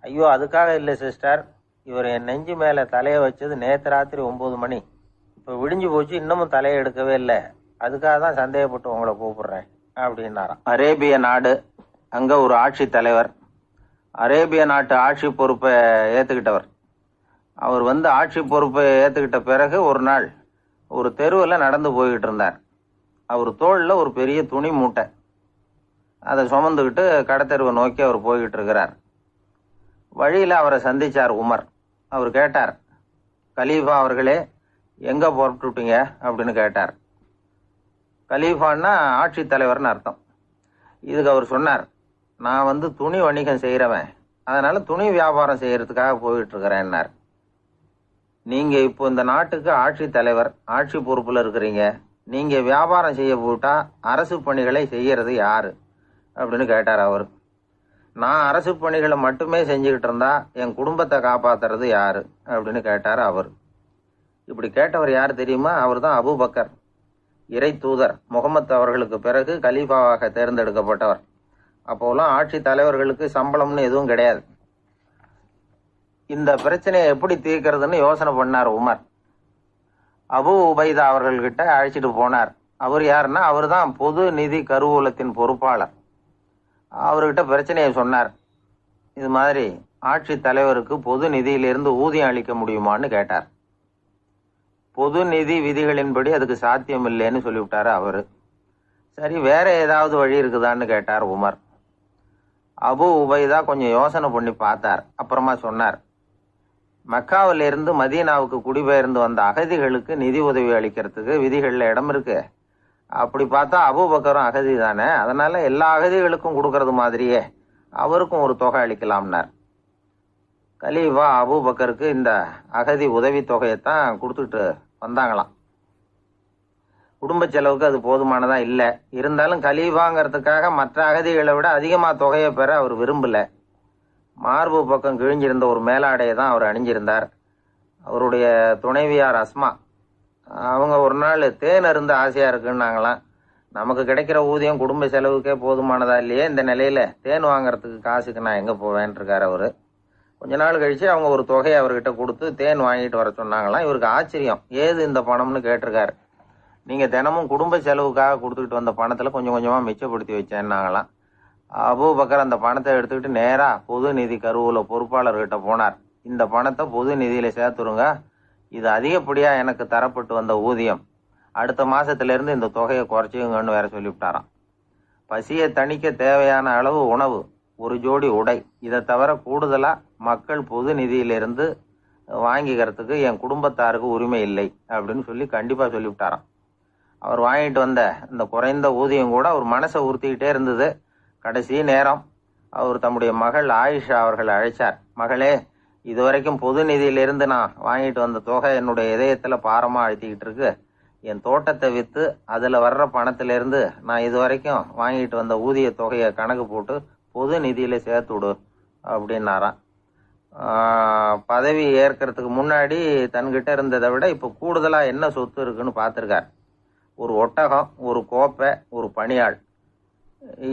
ஐயோ, அதுக்காக இல்லை சிஸ்டர், இவர் என் நெஞ்சு மேலே தலையை வச்சது நேற்று ராத்திரி 9 மணி, இப்போ விடிஞ்சு போச்சு, இன்னமும் தலையை எடுக்கவே இல்லை, அதுக்காக தான் சந்தேகப்பட்டு உங்களை கூப்பிடுறேன் அப்படின்னாராம். அரேபிய நாடு, அங்கே ஒரு ஆட்சி தலைவர், அரேபிய நாட்டு ஆட்சி பொறுப்பை ஏற்றுக்கிட்டவர். அவர் ஆட்சி பொறுப்பை ஏற்றுக்கிட்ட பிறகு ஒரு நாள் ஒரு தெருவில் நடந்து போய்கிட்டு இருந்தார். அவர் தோளில் ஒரு பெரிய துணி மூட்டை, அதை சுமந்துக்கிட்டு கடத்தெருவை நோக்கி அவர் போய்கிட்டு இருக்கிறார். வழியில் அவரை சந்திச்சார் உமர். அவர் கேட்டார், கலீஃபா அவர்களே, எங்கே புறப்பட்டுட்டீங்க அப்படின்னு கேட்டார். கலீஃபான்னா ஆட்சி தலைவர்னு அர்த்தம். இதுக்கு அவர் சொன்னார், நான் துணி வணிகம் செய்கிறவன், அதனால துணி வியாபாரம் செய்யறதுக்காக போயிட்டு இருக்கிறேன்னார். நீங்க இப்போ இந்த நாட்டுக்கு ஆட்சி தலைவர், ஆட்சி பொறுப்புல இருக்கிறீங்க, நீங்க வியாபாரம் செய்ய போட்டா அரசு பணிகளை செய்யறது யாரு அப்படின்னு கேட்டார் அவர். நான் அரசு பணிகளை மட்டுமே செஞ்சுக்கிட்டு இருந்தா என் குடும்பத்தை காப்பாத்துறது யாரு அப்படின்னு கேட்டார் அவர். இப்படி கேட்டவர் யார் தெரியுமா? அவர் தான் அபூபக்கர், இறை தூதர் முகமது அவர்களுக்கு பிறகு கலீஃபாவாக தேர்ந்தெடுக்கப்பட்டவர். அப்போலாம் ஆட்சி தலைவர்களுக்கு சம்பளம்னு எதுவும் கிடையாது. இந்த பிரச்சனையை எப்படி தீர்க்கிறதுன்னு யோசனை பண்ணார் உமர். அபு உபைதா அவர்கள்கிட்ட அழைச்சிட்டு போனார். அவர் யாருன்னா, அவர் தான் பொது நிதி கருவூலத்தின் பொறுப்பாளர். அவர்கிட்ட பிரச்சனையை சொன்னார். இது மாதிரி ஆட்சி தலைவருக்கு பொது நிதியிலிருந்து ஊதியம் அளிக்க முடியுமான்னு கேட்டார். பொது நிதி விதிகளின்படி அதுக்கு சாத்தியம் இல்லைன்னு சொல்லிவிட்டாரு அவரு. சரி, வேற ஏதாவது வழி இருக்குதான்னு கேட்டார் உமர். அபு உபைதா கொஞ்சம் யோசனை பண்ணி பார்த்தார். அப்புறமா சொன்னார், மக்காவிலிருந்து மதீனாவுக்கு குடிபெயர்ந்து வந்த அகதிகளுக்கு நிதி உதவி அளிக்கிறதுக்கு விதிகள்ல இடம் இருக்கு. அப்படி பார்த்தா அபூபக்கரும் அகதி தானே, அதனால எல்லா அகதிகளுக்கும் கொடுக்கறது மாதிரியே அவருக்கும் ஒரு தொகை அளிக்கலாம்னார். கலீஃபா அபூபக்கருக்கு இந்த அகதி உதவி தொகையைத்தான் கொடுத்துட்டு வந்தாங்களாம். குடும்ப செலவுக்கு அது போதுமானதா இல்லை. இருந்தாலும் கலீஃபாங்கிறதுக்காக மற்ற அகதிகளை விட அதிகமாக தொகையை பெற அவர் விரும்பல. மார்பு பக்கம் கிழிஞ்சிருந்த ஒரு மேலாடையை தான் அவர் அணிஞ்சிருந்தார். அவருடைய துணைவியார் அஸ்மா, அவங்க ஒரு நாள் தேன் அருந்த ஆசையா இருக்குன்னாங்களாம். நமக்கு கிடைக்கிற ஊதியம் குடும்ப செலவுக்கே போதுமானதா இல்லையே, இந்த நிலையில தேன் வாங்கறதுக்கு காசுக்கு நான் எங்க போவேன் இருக்காரு அவரு. கொஞ்ச நாள் கழிச்சு அவங்க ஒரு தொகையை அவர்கிட்ட கொடுத்து தேன் வாங்கிட்டு வர சொன்னாங்களாம். இவருக்கு ஆச்சரியம், ஏது இந்த பணம்னு கேட்டிருக்காரு. நீங்க தினமும் குடும்ப செலவுக்காக கொடுத்துக்கிட்டு வந்த பணத்துல கொஞ்சம் கொஞ்சமா மிச்சப்படுத்தி வச்சேன்னாங்களாம். அபூபக்கர் அந்த பணத்தை எடுத்துக்கிட்டு நேரா பொது நிதி கருவூல பொறுப்பாளர்கிட்ட போனார். இந்த பணத்தை பொது நிதியில சேர்த்துருங்க, இது அதிகப்படியா எனக்கு தரப்பட்டு வந்த ஊதியம், அடுத்த மாசத்துல இருந்து இந்த தொகையை குறைச்சிங்கன்னு வேற சொல்லிவிட்டாராம். பசியை தணிக்க தேவையான அளவு உணவு, ஒரு ஜோடி உடை, இதை தவிர கூடுதலா மக்கள் பொது நிதியிலிருந்து வாங்கிக்கிறதுக்கு என் குடும்பத்தாருக்கு உரிமை இல்லை அப்படின்னு சொல்லி கண்டிப்பா சொல்லிவிட்டாராம். அவர் வாங்கிட்டு வந்த இந்த குறைந்த ஊதியம் கூட அவர் மனசை உறுத்திக்கிட்டே இருந்தது. கடைசி நேரம் அவர் தம்முடைய மகள் ஆயிஷா அவர்களை அழைச்சார். மகளே, இதுவரைக்கும் பொது நிதியிலிருந்து நான் வாங்கிட்டு வந்த தொகை என்னுடைய இதயத்துல பாரமா அழுத்திக்கிட்டு இருக்கு. என் தோட்டத்தை வித்து அதுல வர்ற பணத்திலிருந்து நான் இதுவரைக்கும் வாங்கிட்டு வந்த ஊதிய தொகையை கணக்கு போட்டு பொது நிதியில சேர்த்து விடு அப்படின்னாராம். பதவி ஏற்கிறதுக்கு முன்னாடி தன்கிட்ட இருந்ததை விட இப்ப கூடுதலா என்ன சொத்து இருக்குன்னு பார்த்திருக்கார். ஒரு ஒட்டகம், ஒரு கோப்பை, ஒரு பணியாள்.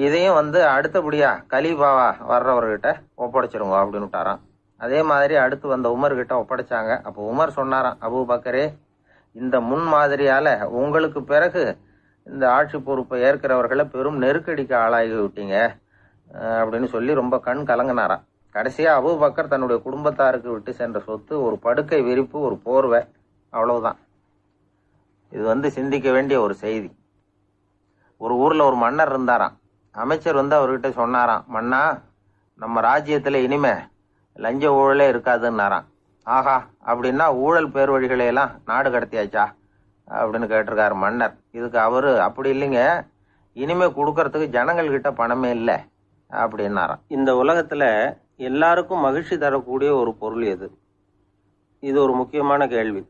இதையும் அடுத்தபடியா கலீஃபாவா வர்றவர்கிட்ட ஒப்படைச்சிருங்க அப்படின்னு விட்டாராம். அதே மாதிரி அடுத்து வந்த உமர்கிட்ட ஒப்படைச்சாங்க. அப்போ உமர் சொன்னாராம், அபூபக்கரே, இந்த முன்மாதிரியால உங்களுக்கு பிறகு இந்த ஆட்சி பொறுப்பை ஏற்கிறவர்களை பெரும் நெருக்கடிக்கு ஆளாகி விட்டீங்க அப்படின்னு சொல்லி ரொம்ப கண் கலங்கினாராம். கடைசியா அபூபக்கர் தன்னுடைய குடும்பத்தாருக்கு விட்டு சென்ற சொத்து ஒரு படுக்கை விரிப்பு, ஒரு போர்வை, அவ்வளவுதான். இது சிந்திக்க வேண்டிய ஒரு செய்தி. ஒரு ஊர்ல ஒரு மன்னர் இருந்தாராம். அமைச்சர் அவர்கிட்ட சொன்னாராம், மன்னா, நம்ம ராஜ்யத்துல இனிமே லஞ்ச ஊழலே இருக்காதுன்னாராம். ஆஹா, அப்படின்னா ஊழல் பேர் வழிகளை எல்லாம் நாடு கடத்தியாச்சா அப்படின்னு கேட்டிருக்காரு மன்னர். இதுக்கு அவரு, அப்படி இல்லைங்க, இனிமே கொடுக்கறதுக்கு ஜனங்கள் கிட்ட பணமே இல்லை அப்படின்னாராம். இந்த உலகத்துல எல்லாருக்கும் மகிழ்ச்சி தரக்கூடிய ஒரு பொருள் எது? இது ஒரு முக்கியமான கேள்வி.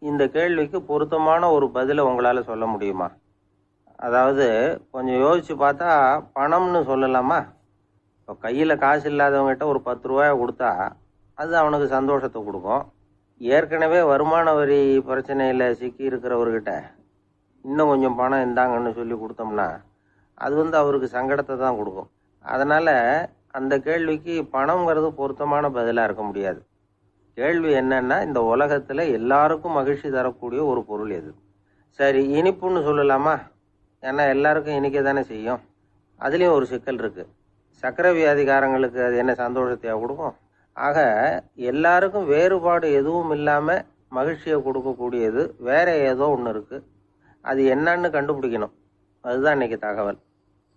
இந்த கேள்விக்கு பொருத்தமான ஒரு பதிலை உங்களால சொல்ல முடியுமா? அதாவது கொஞ்சம் யோசிச்சு பார்த்தா பணம்னு சொல்லலாமா? இப்போ கையில் காசு இல்லாதவங்ககிட்ட ஒரு 10 ரூபாயை கொடுத்தா அது அவனுக்கு சந்தோஷத்தை கொடுக்கும். ஏற்கனவே வருமான வரி பிரச்சனையில் சிக்கி இருக்கிறவர்கிட்ட இன்னும் கொஞ்சம் பணம் இருந்தாங்கன்னு சொல்லி கொடுத்தோம்னா அது அவருக்கு சங்கடத்தை தான் கொடுக்கும். அதனால அந்த கேள்விக்கு பணம்ங்கிறது பொருத்தமான பதிலாக இருக்க முடியாது. கேள்வி என்னன்னா, இந்த உலகத்தில் எல்லாருக்கும் மகிழ்ச்சி தரக்கூடிய ஒரு பொருள் எது? சரி, இனிப்புன்னு சொல்லலாமா? ஏன்னா எல்லாருக்கும் இனிக்க தானே செய்யும். அதுலேயும் ஒரு சிக்கல் இருக்கு. சக்கரை வியாதிகாரங்களுக்கு அது என்ன சந்தோஷத்தையா கொடுக்கும்? ஆக எல்லாருக்கும் வேறுபாடு எதுவும் இல்லாமல் மகிழ்ச்சியை கொடுக்கக்கூடியது வேற ஏதோ ஒன்று இருக்கு. அது என்னன்னு கண்டுபிடிக்கணும். அதுதான் இன்னைக்கு தகவல்.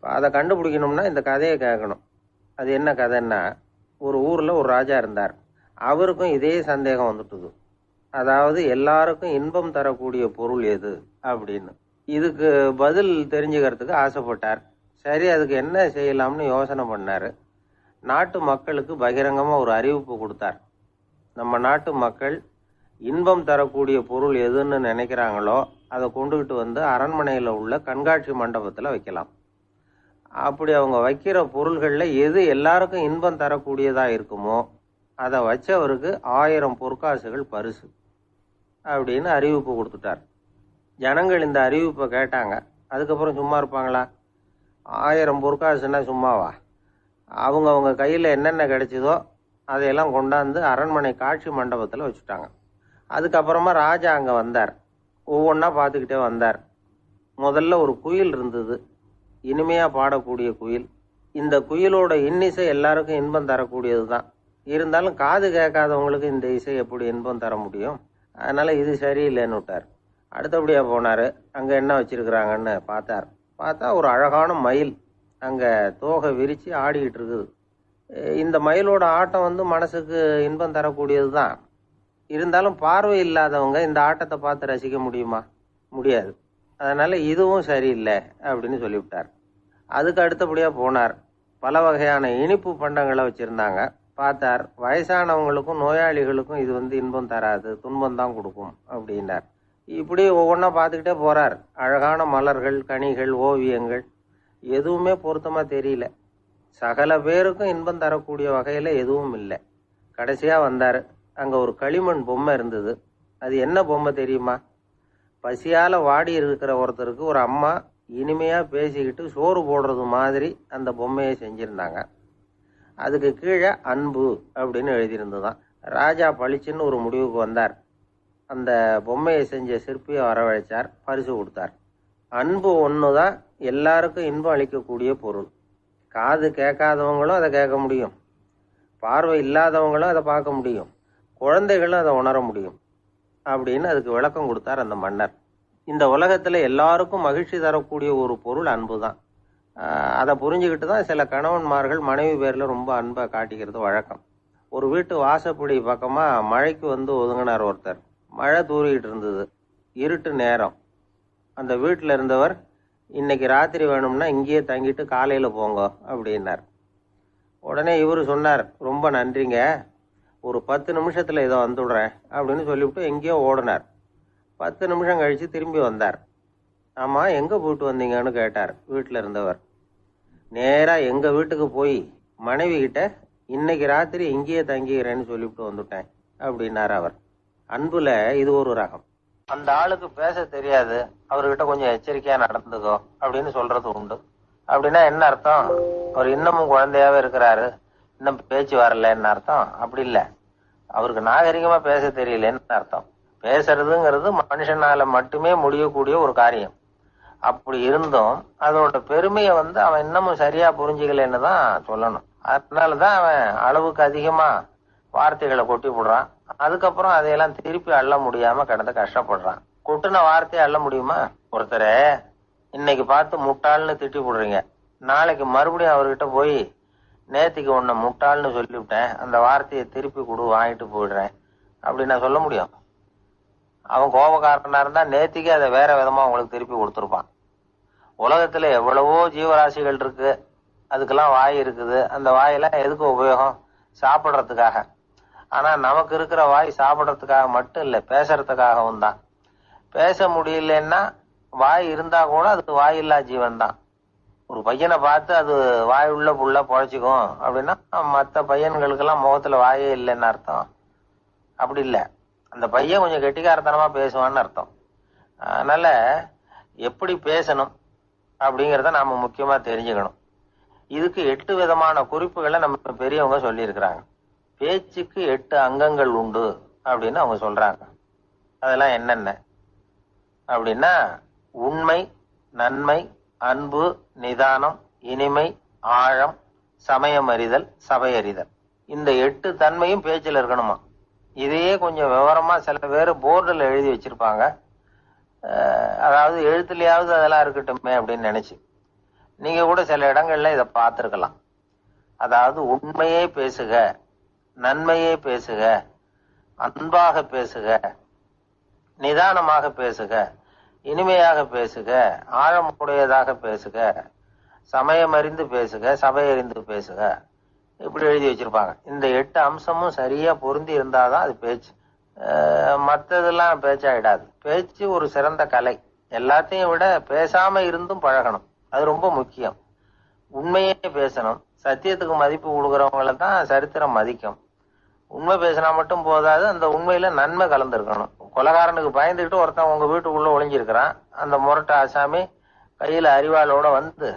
அதை கண்டுபிடிக்கணும்னா இந்த கதையை கேட்கணும். அது என்ன கதைன்னா, ஒரு ஊரில் ஒரு ராஜா இருந்தார். அவருக்கும் இதே சந்தேகம் வந்துட்டுது. அதாவது எல்லாருக்கும் இன்பம் தரக்கூடிய பொருள் எது அப்படின்னு. இதுக்கு பதில் தெரிஞ்சுக்கிறதுக்கு ஆசைப்பட்டார். சரி, அதுக்கு என்ன செய்யலாம்னு யோசனை பண்ணாரு. நாட்டு மக்களுக்கு பகிரங்கமா ஒரு அறிவிப்பு கொடுத்தார். நம்ம நாட்டு மக்கள் இன்பம் தரக்கூடிய பொருள் எதுன்னு நினைக்கிறாங்களோ அதை கொண்டுகிட்டு வந்து அரண்மனையில் உள்ள கண்காட்சி மண்டபத்தில் வைக்கலாம். அப்படி அவங்க வைக்கிற பொருள்களில் எது எல்லாருக்கும் இன்பம் தரக்கூடியதா இருக்குமோ அதை வச்சவருக்கு 1000 பொற்காசுகள் பரிசு அப்படின்னு அறிவிப்பு கொடுத்துட்டார். ஜனங்கள் இந்த அறிவிப்பை கேட்டாங்க. அதுக்கப்புறம் சும்மா இருப்பாங்களா? 1000 பொற்காசுன்னா சும்மாவா? அவங்க கையில் என்னென்ன கிடைச்சதோ அதையெல்லாம் கொண்டாந்து அரண்மனை காட்சி மண்டபத்தில் வச்சுட்டாங்க. அதுக்கப்புறமா ராஜா அங்கே வந்தார். ஒவ்வொன்றா பார்த்துக்கிட்டே வந்தார். முதல்ல ஒரு குயில் இருந்தது, இனிமையாக பாடக்கூடிய குயில். இந்த குயிலோட இன்னிசை எல்லாருக்கும் இன்பம் தரக்கூடியது தான். இருந்தாலும் காது கேட்காதவங்களுக்கு இந்த இசை எப்படி இன்பம் தர முடியும்? அதனால இது சரியில்லைன்னு விட்டார். அடுத்தபடியாக போனார். அங்கே என்ன வச்சிருக்கிறாங்கன்னு பார்த்தா ஒரு அழகான மயில் அங்கே தோகை விரித்து ஆடிக்கிட்டு இருக்குது. இந்த மயிலோட ஆட்டம் மனசுக்கு இன்பம் தரக்கூடியது தான். இருந்தாலும் பார்வை இல்லாதவங்க இந்த ஆட்டத்தை பார்த்து ரசிக்க முடியுமா? முடியாது. அதனால இதுவும் சரியில்லை அப்படின்னு சொல்லிவிட்டார். அதுக்கு அடுத்தபடியாக போனார். பல வகையான இனிப்பு பண்டங்களை வச்சுருந்தாங்க. பார்த்தார், வயசானவங்களுக்கும் நோயாளிகளுக்கும் இது இன்பம் தராது, துன்பம் தான் கொடுக்கும் அப்படின்னார். இப்படி ஒவ்வொன்றா பார்த்துக்கிட்டே போகிறார். அழகான மலர்கள், கனிகள், ஓவியங்கள் எதுவுமே பொருத்தமாக தெரியல. சகல பேருக்கும் இன்பம் தரக்கூடிய வகையில் எதுவும் இல்லை. கடைசியாக வந்தார். அங்கே ஒரு களிமண் பொம்மை இருந்தது. அது என்ன பொம்மை தெரியுமா? பசியால் வாடி இருக்கிற ஒருத்தருக்கு ஒரு அம்மா இனிமையாக பேசிக்கிட்டு சோறு போடுறது மாதிரி அந்த பொம்மையை செஞ்சுருந்தாங்க. அதுக்கு கீழே அன்பு அப்படின்னு எழுதியிருந்துதான். ராஜா பளிச்சுன்னு ஒரு முடிவுக்கு வந்தார். அந்த பொம்மையை செஞ்ச சிற்பியை வரவழைச்சார், பரிசு கொடுத்தார். அன்பு ஒன்று தான் எல்லாருக்கும் இன்பம் அளிக்கக்கூடிய பொருள். காது கேட்காதவங்களும் அதை கேட்க முடியும், பார்வை இல்லாதவங்களும் அதை பார்க்க முடியும், குழந்தைகளும் அதை உணர முடியும் அப்படின்னு அதுக்கு விளக்கம் கொடுத்தார் அந்த மன்னர். இந்த உலகத்தில் எல்லாருக்கும் மகிழ்ச்சி தரக்கூடிய ஒரு பொருள் அன்பு தான். அதை புரிஞ்சுக்கிட்டு தான் சில கணவன்மார்கள் மனைவி பேரில் ரொம்ப அன்பை காட்டிக்கிறது வழக்கம். ஒரு வீட்டு வாசப்படி பக்கமாக மழைக்கு ஒதுங்கினார் ஒருத்தர். மழை தூரிக்கிட்டு இருந்தது, இருட்டு நேரம். அந்த வீட்டில் இருந்தவர், இன்னைக்கு ராத்திரி வேணும்னா இங்கேயே தங்கிட்டு காலையில் போங்க அப்படின்னார். உடனே இவர் சொன்னார், ரொம்ப நன்றிங்க, ஒரு 10 நிமிஷத்தில் இதை வந்துடுறேன் அப்படின்னு சொல்லிவிட்டு எங்கேயோ ஓடினார். 10 நிமிஷம் கழித்து திரும்பி வந்தார். ஆமாம், எங்கே போயிட்டு வந்தீங்கன்னு கேட்டார் வீட்டில் இருந்தவர். நேராக எங்கள் வீட்டுக்கு போய் மனைவி கிட்ட இன்னைக்கு ராத்திரி இங்கேயே தங்கிக்கிறேன்னு சொல்லிவிட்டு வந்துட்டேன் அப்படின்னார் அவர். அன்புல இது ஒரு ரகம். அந்த ஆளுக்கு பேச தெரியாது, அவர்கிட்ட கொஞ்சம் எச்சரிக்கையாக நடந்துக்கோ அப்படின்னு சொல்றது உண்டு. அப்படின்னா என்ன அர்த்தம்? அவர் இன்னமும் குழந்தையாவே இருக்கிறாரு, இன்னும் பேச்சு வரலன்னு அர்த்தம்? அப்படி இல்லை, அவருக்கு நாகரிகமா பேச தெரியலன்னு அர்த்தம். பேசுறதுங்கிறது மனுஷனால மட்டுமே முடியக்கூடிய ஒரு காரியம். அப்படி இருந்தும் அதோட பெருமையை அவன் இன்னமும் சரியா புரிஞ்சுக்கலன்னு தான் சொல்லணும். அதனாலதான் அவன் அளவுக்கு அதிகமா வார்த்தைகளை கொட்டி போடுறான். அதுக்கப்புறம் அதையெல்லாம் திருப்பி அள்ள முடியாம கிடந்து கஷ்டப்படுறான். கொட்டுன வார்த்தையை அள்ள முடியுமா? ஒருத்தரை இன்னைக்கு பார்த்து முட்டாள்னு திட்டி போடுறீங்க, நாளைக்கு மறுபடியும் அவர்கிட்ட போய் நேத்திக்கு உன்னை முட்டாள்னு சொல்லிவிட்டேன், அந்த வார்த்தையை திருப்பி கொடு, வாங்கிட்டு போயிடுறேன் அப்படின்னு நான் சொல்ல முடியும்? அவன் கோபக்காரனா இருந்தா நேத்திக்கு அதை வேற விதமா உங்களுக்கு திருப்பி கொடுத்துருப்பான். உலகத்துல எவ்வளவோ ஜீவராசிகள் இருக்கு, அதுக்கெல்லாம் வாய் இருக்குது. அந்த வாயெல்லாம் எதுக்கு உபயோகம்? சாப்பிட்றதுக்காக. ஆனா நமக்கு இருக்கிற வாய் சாப்பிட்றதுக்காக மட்டும் இல்லை, பேசுறதுக்காகவும் தான். பேச முடியலன்னா வாய் இருந்தா கூட அது வாயில்லா ஜீவன் தான். ஒரு பையனை பார்த்து அது வாய் உள்ள புள்ள பொழைச்சிக்கும் அப்படின்னா மற்ற பையன்களுக்கெல்லாம் முகத்துல வாயே இல்லைன்னு அர்த்தம்? அப்படி இல்லை, அந்த பையன் கொஞ்சம் கெட்டிக்காரத்தனமா பேசுவான்னு அர்த்தம். அதனால எப்படி பேசணும் அப்படிங்கிறத நாம முக்கியமா தெரிஞ்சுக்கணும். இதுக்கு 8 விதமான குறிப்புகளை நம்ம பெரியவங்க சொல்லியிருக்கிறாங்க. பேச்சுக்கு 8 அங்கங்கள் உண்டு அப்படின்னு அவங்க சொல்றாங்க. அதெல்லாம் என்னென்ன அப்படின்னா, உண்மை, நன்மை, அன்பு, நிதானம், இனிமை, ஆழம், சமயம் அறிதல், சபையறிதல். இந்த 8 தன்மையும் பேச்சில் இருக்கணுமா. இதையே கொஞ்சம் விவரமா சில பேர் போர்டில் எழுதி வச்சிருப்பாங்க. அதாவது எழுத்துலயாவது அதெல்லாம் இருக்கட்டுமே அப்படின்னு நினைச்சு நீங்க கூட சில இடங்கள்ல இதை பார்த்துருக்கலாம். அதாவது உண்மையே பேசுக, நன்மையே பேசுக, அன்பாக பேசுக, நிதானமாக பேசுக, இனிமையாக பேசுக, ஆழமுடையதாக பேசுக, சமயமறிந்து பேசுக, சபையறிந்து பேசுக, இப்படி எழுதி வச்சிருப்பாங்க. இந்த 8 அம்சமும் சரியா பொருந்தி இருந்தாதான் அது பேச்சு. மற்றதெல்லாம் பேச்சாயிடாது. பேச்சு ஒரு சிறந்த கலை. எல்லாத்தையும் விட பேசாம இருந்தும் பழகணும், அது ரொம்ப முக்கியம். உண்மையே பேசணும். சத்தியத்துக்கு மதிப்பு கொடுக்கறவங்கள தான் சரித்திரம் மதிக்கும். உண்மை பேசினா மட்டும் போதாது, அந்த உண்மையில நன்மை கலந்துருக்கணும். கொலைகாரனுக்கு பயந்துக்கிட்டு ஒருத்தன் உங்க வீட்டுக்குள்ள ஒளிஞ்சிருக்கிறான். அந்த முரட்ட ஆசாமி கையில அறிவாளோட வந்து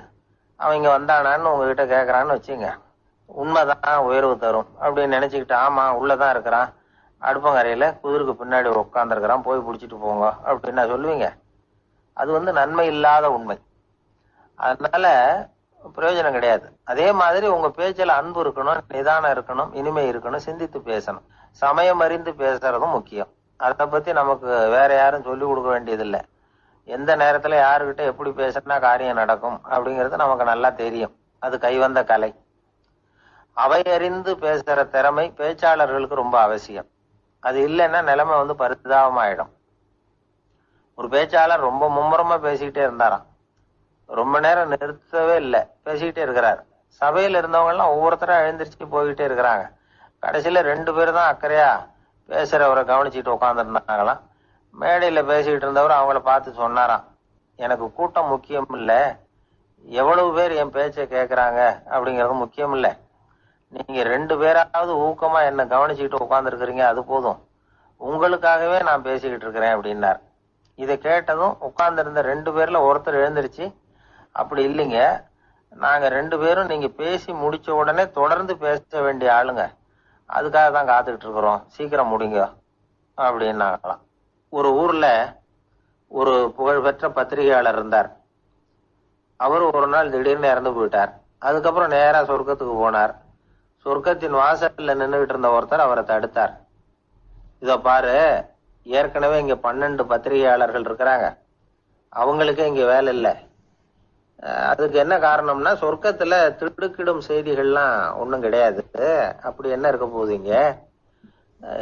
அவன் இங்க வந்தானான்னு உங்ககிட்ட கேட்கறான்னு வச்சுங்க. உண்மைதான் உயர்வு தரும் அப்படின்னு நினைச்சுக்கிட்டு, ஆமா உள்ளதான் இருக்கிறான், அடுப்பங்கரையில குதிருக்கு பின்னாடி உட்காந்துருக்கிறான், போய் பிடிச்சிட்டு போங்க அப்படின்னு சொல்லுவீங்க. அது நன்மை இல்லாத உண்மை. அதனால பிரயோஜனம் கிடையாது. அதே மாதிரி உங்க பேச்சில் அன்பு இருக்கணும், நிதானம் இருக்கணும், இனிமை இருக்கணும், சிந்தித்து பேசணும், சமயம் அறிந்து பேசுறதும் முக்கியம். அதை பத்தி நமக்கு வேற யாரும் சொல்லி கொடுக்க வேண்டியதில்லை. எந்த நேரத்துல யாருக்கிட்ட எப்படி பேசினா காரியம் நடக்கும் அப்படிங்கிறது நமக்கு நல்லா தெரியும். அது கைவந்த கலை. அவை அறிந்து பேசுற திறமை பேச்சாளர்களுக்கு ரொம்ப அவசியம். அது இல்லைன்னா நிலைமை பரிதாபமாயிடும். ஒரு பேச்சாளர் ரொம்ப மும்முரமா பேசிக்கிட்டே இருந்தாராம். ரொம்ப நேரம் நிறுத்தவே இல்லை, பேசிக்கிட்டே இருக்கிறார். சபையில இருந்தவங்க எல்லாம் ஒவ்வொருத்தரா எழுந்திரிச்சு போய்கிட்டே இருக்கிறாங்க. கடைசியில 2 பேர் தான் அக்கறையா பேசுறவரை கவனிச்சுட்டு உட்காந்துருந்தாங்களாம். மேடையில பேசிக்கிட்டு இருந்தவர் அவங்கள பார்த்து சொன்னாராம், எனக்கு கூட்டம் முக்கியம் இல்லை, எவ்வளவு பேர் என் பேச்சை கேட்கறாங்க அப்படிங்கிறது முக்கியம் இல்லை. நீங்க 2 பேராவது ஊக்கமா என்ன கவனிச்சுக்கிட்டு உட்காந்துருக்கிறீங்க, அது போதும். உங்களுக்காகவே நான் பேசிக்கிட்டு இருக்கிறேன் அப்படின்னார். இதை கேட்டதும் உட்கார்ந்திருந்த 2 பேர்ல ஒருத்தர் எழுந்திருச்சு, அப்படி இல்லைங்க, நாங்க 2 பேரும் நீங்க பேசி முடிச்ச உடனே தொடர்ந்து பேச வேண்டிய ஆளுங்க, அதுக்காக தான் காத்துக்கிட்டு இருக்கிறோம், சீக்கிரம் முடிங்க அப்படின்னாங்களாம். ஒரு ஊர்ல ஒரு புகழ்பெற்ற பத்திரிகையாளர் இருந்தார். அவரு ஒரு நாள் திடீர்னு இறந்து போயிட்டார். அதுக்கப்புறம் நேரா சொர்க்கத்துக்கு போனார். சொர்க்கத்தின் வாசல்ல நின்றுகிட்டு இருந்த ஒருத்தர் அவரை தடுத்தார். இத பாரு, ஏற்கனவே இங்க 12 பத்திரிகையாளர்கள் இருக்கிறாங்க, அவங்களுக்கே இங்க வேலை இல்லை. அதுக்கு என்ன காரணம்னா, சொர்க்கத்துல திடுக்கிடும் செய்திகள்லாம் ஒண்ணும் கிடையாது. அப்படி என்ன இருக்க போகுது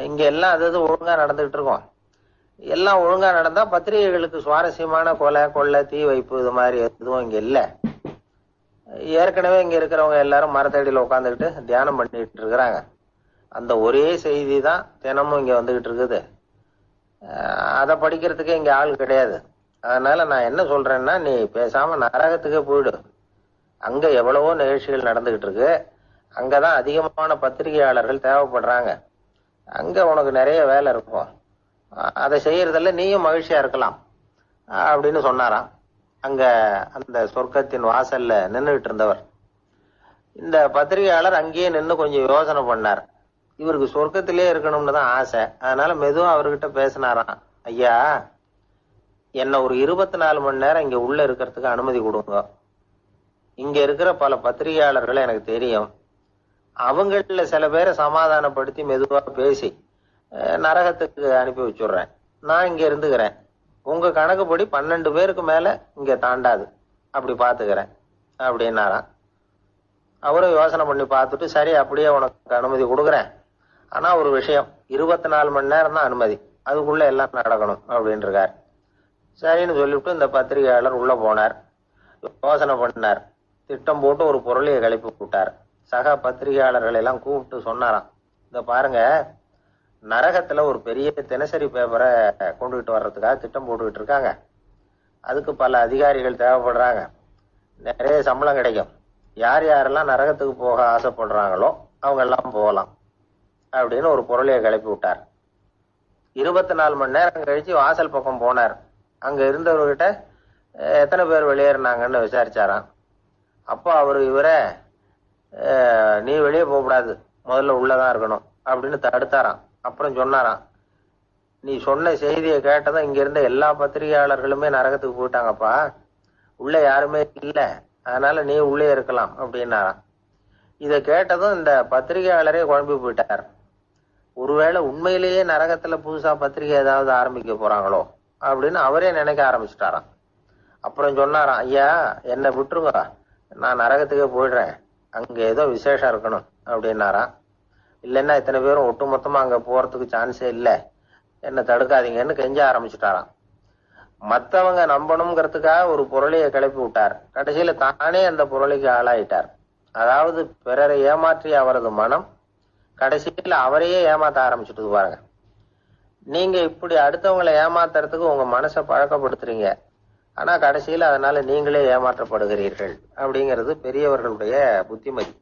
இங்க எல்லாம் அது ஒழுங்கா நடந்துகிட்டு இருக்கோம். எல்லாம் ஒழுங்கா நடந்தா பத்திரிகைகளுக்கு சுவாரஸ்யமான கொலை, கொள்ளை, தீ வைப்பு இது மாதிரி எதுவும் இங்க இல்ல. ஏற்கனவே இங்க இருக்கிறவங்க எல்லாரும் மரத்தடியில உட்காந்துக்கிட்டு தியானம் பண்ணிட்டு இருக்கிறாங்க. அந்த ஒரே செய்தி தான் தினமும் இங்க வந்துகிட்டு இருக்குது. அதை படிக்கிறதுக்கே இங்க ஆள் கிடையாது. அதனால நான் என்ன சொல்றேன்னா, நீ பேசாம நரகத்துக்கே போயிடு. அங்க எவ்வளவோ நிகழ்ச்சிகள் நடந்துகிட்டு இருக்கு. அங்கதான் அதிகமான பத்திரிகையாளர்கள் தேவைப்படுறாங்க. அங்க உனக்கு நிறைய வேலை இருக்கும். அதை செய்யறதில்ல, நீயும் மகிழ்ச்சியா இருக்கலாம் அப்படின்னு சொன்னாராம். அங்க அந்த சொர்க்கத்தின் வாசல்ல நின்றுகிட்டு இருந்தவர். இந்த பத்திரிகையாளர் அங்கேயே நின்று கொஞ்சம் யோசனை பண்ணார். இவருக்கு சொர்க்கத்திலே இருக்கணும்னு தான் ஆசை. அதனால மெதுவா அவர்கிட்ட பேசினாராம், ஐயா, என்ன ஒரு 24 மணி நேரம் இங்க உள்ள இருக்கிறதுக்கு அனுமதி கொடுங்க. இங்க இருக்கிற பல பத்திரிகையாளர்களை எனக்கு தெரியும். அவங்கள சில பேரை சமாதானப்படுத்தி மெதுவா பேசி நரகத்துக்கு அனுப்பி வச்சுடுறேன். நான் இங்க இருந்துக்கிறேன். உங்க கணக்குப்படி 12 பேருக்கு மேல இங்க தாண்டாது, அப்படி பாத்துக்கிறேன் அப்படின்னாராம். அவரும் யோசனை பண்ணி பார்த்துட்டு, சரி அப்படியே உனக்கு அனுமதி கொடுக்குறேன், ஆனா ஒரு விஷயம், 24 மணி நேரம் தான் அனுமதி, அதுக்குள்ள எல்லாம் நடக்கணும் அப்படின்னு இருக்காரு. சரின்னு சொல்லிவிட்டு இந்த பத்திரிகையாளர் உள்ள போனார். யோசனை பண்ணார். திட்டம் போட்டு ஒரு பொருளையை கிளப்பி விட்டார். சக பத்திரிகையாளர்களை எல்லாம் கூப்பிட்டு சொன்னாராம், இத பாருங்க, நரகத்துல ஒரு பெரிய தினசரி பேப்பரை கொண்டுகிட்டு வர்றதுக்காக திட்டம் போட்டுக்கிட்டு இருக்காங்க. அதுக்கு பல அதிகாரிகள் தேவைப்படுறாங்க. நிறைய சம்பளம் கிடைக்கும். யார் யாரெல்லாம் நரகத்துக்கு போக ஆசைப்படுறாங்களோ அவங்க எல்லாம் போகலாம் அப்படின்னு ஒரு பொருளையை கிளப்பி விட்டார். 24 மணி நேரம் கழிச்சு வாசல் பக்கம் போனார். அங்க இருந்தவர்கிட்ட எத்தனை பேர் வெளியேறினாங்கன்னு விசாரிச்சாராம். அப்போ அவரு இவரை, நீ வெளியே போகக்கூடாது, முதல்ல உள்ளதான் இருக்கணும் அப்படின்னு தடுத்தாராம். அப்புறம் சொன்னாராம், நீ சொன்ன செய்தியை கேட்டதும் இங்க இருந்த எல்லா பத்திரிகையாளர்களுமே நரகத்துக்கு போயிட்டாங்கப்பா, உள்ள யாருமே இல்லை, அதனால நீ உள்ளே இருக்கலாம் அப்படின்னாராம். இதை கேட்டதும் இந்த பத்திரிகையாளரே குழம்பி போயிட்டார். ஒருவேளை உண்மையிலேயே நரகத்துல புதுசா பத்திரிகை ஏதாவது ஆரம்பிக்க போறாங்களோ அப்படின்னு அவரே நினைக்க ஆரம்பிச்சுட்டாராம். அப்புறம் சொன்னாராம், ஐயா என்னை விட்டுருங்க, நான் நரகத்துக்கே போயிடுறேன், அங்க ஏதோ விசேஷம் இருக்கணும் அப்படின்னாராம். இல்லைன்னா இத்தனை பேரும் ஒட்டுமொத்தமா அங்க போறதுக்கு சான்ஸே இல்லை, என்ன தடுக்காதீங்கன்னு கெஞ்ச ஆரம்பிச்சுட்டாராம். மத்தவங்க நம்பணுங்கிறதுக்காக ஒரு புரளியை கிளப்பி விட்டார். கடைசியில தானே அந்த புரளிக்கு ஆளாயிட்டார். அதாவது பிறரை ஏமாற்றிய அவரது மனம் கடைசியில அவரையே ஏமாத்த ஆரம்பிச்சுட்டு பாருங்க. நீங்க இப்படி அடுத்தவங்களை ஏமாத்துறதுக்கு உங்க மனசை பழக்கப்படுத்துறீங்க, ஆனா கடைசியில அதனால நீங்களே ஏமாற்றப்படுகிறீர்கள் அப்படிங்கிறது பெரியவர்களுடைய புத்திமதி.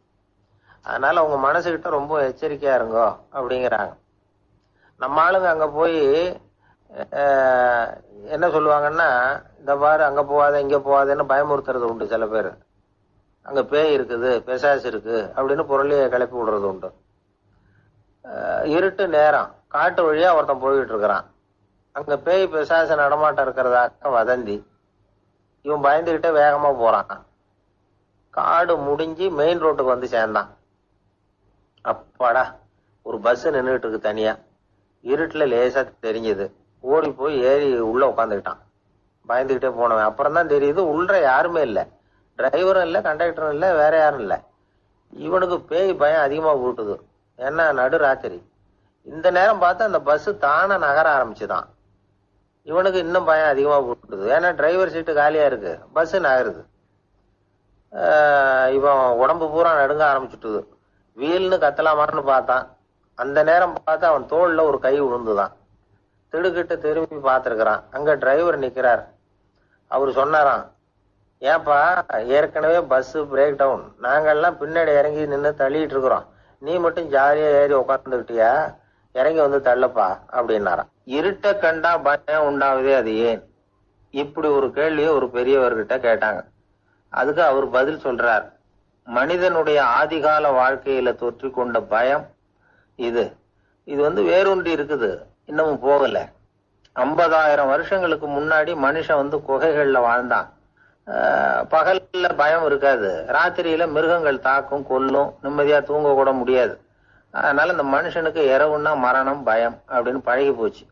அதனால உங்க மனசுகிட்ட ரொம்ப எச்சரிக்கையா இருங்கோ அப்படிங்கிறாங்க. நம்ம ஆளுங்க அங்க போய் என்ன சொல்லுவாங்கன்னா, இந்த பாரு அங்க போகாத இங்க போகாதன்னு பயமுறுத்துறது உண்டு. சில பேர் அங்க பேய் இருக்குது பிசாசு இருக்கு அப்படின்னு பொருளைய கிளப்பி விடுறது உண்டு. இருட்டு நேரம் காட்டு வழியா ஒருத்தன் போயிட்டு இருக்கிறான். அங்க பேய் பிசாசு நடமாட்டம் இருக்கிறதாக வதந்தி. இவன் பயந்துகிட்டே வேகமா போறான். காடு முடிஞ்சு மெயின் ரோட்டுக்கு வந்து சேர்ந்தான். அப்பாடா, ஒரு பஸ் நின்றுட்டு இருக்கு தனியா. இருட்டுல லேசா தெரிஞ்சது. ஓடி போய் ஏறி உள்ள உட்காந்துக்கிட்டான். பயந்துகிட்டே போனவன் அப்புறம் தான் தெரியுது உள்ள யாருமே இல்லை, டிரைவரும் இல்லை, கண்டக்டரும் இல்லை, வேற யாரும் இல்லை. இவனுக்கு பேய் பயம் அதிகமா ஊட்டுது. ஏன்னா நடு ராத்திரி. இந்த நேரம் பார்த்து அந்த பஸ் தானே நகர ஆரம்பிச்சுதான். இவனுக்கு இன்னும் பயம் அதிகமா ஊட்டுது. ஏன்னா டிரைவர் சீட்டு காலியா இருக்கு, பஸ் நகருது. இவன் உடம்பு பூரா நடுங்க ஆரம்பிச்சுட்டுது. வீல்னு கத்தலாமான்னு பார்த்தான். அந்த நேரம் பார்த்து அவன் தோல்ல ஒரு கை விழுந்துதான். திடுக்கிட்டு திரும்பி பார்த்திருக்கிறான். அங்க டிரைவர் நிக்கிறார். அவரு சொன்னாராம், ஏன்பா ஏற்கனவே பஸ் பிரேக் டவுன், நாங்கெல்லாம் பின்னாடி இறங்கி நின்று தள்ளிட்டு இருக்கிறோம், நீ மட்டும் ஜாலியா ஏறி உட்காந்துக்கிட்டியா, இறங்கி வந்து தள்ளப்பா அப்படின்னாராம். இருட்ட கண்டா பயம் உண்டாவதே அது ஏன்? இப்படி ஒரு கேள்வியை ஒரு பெரியவர்கிட்ட கேட்டாங்க. அதுக்கு அவர் பதில் சொல்றார், மனிதனுடைய ஆதிகால வாழ்க்கையில தொற்றி கொண்ட பயம் இது வேரூன்றி இருக்குது, இன்னமும் போகல. 50,000 வருஷங்களுக்கு முன்னாடி மனுஷன் குகைகள்ல வாழ்ந்தான். பகல்ல பயம் இருக்காது, ராத்திரியில மிருகங்கள் தாக்கும் கொல்லும், நிம்மதியா தூங்க கூட முடியாது. அதனால இந்த மனுஷனுக்கு இரவுன்னா மரணம் பயம் அப்படின்னு பழகி போச்சு.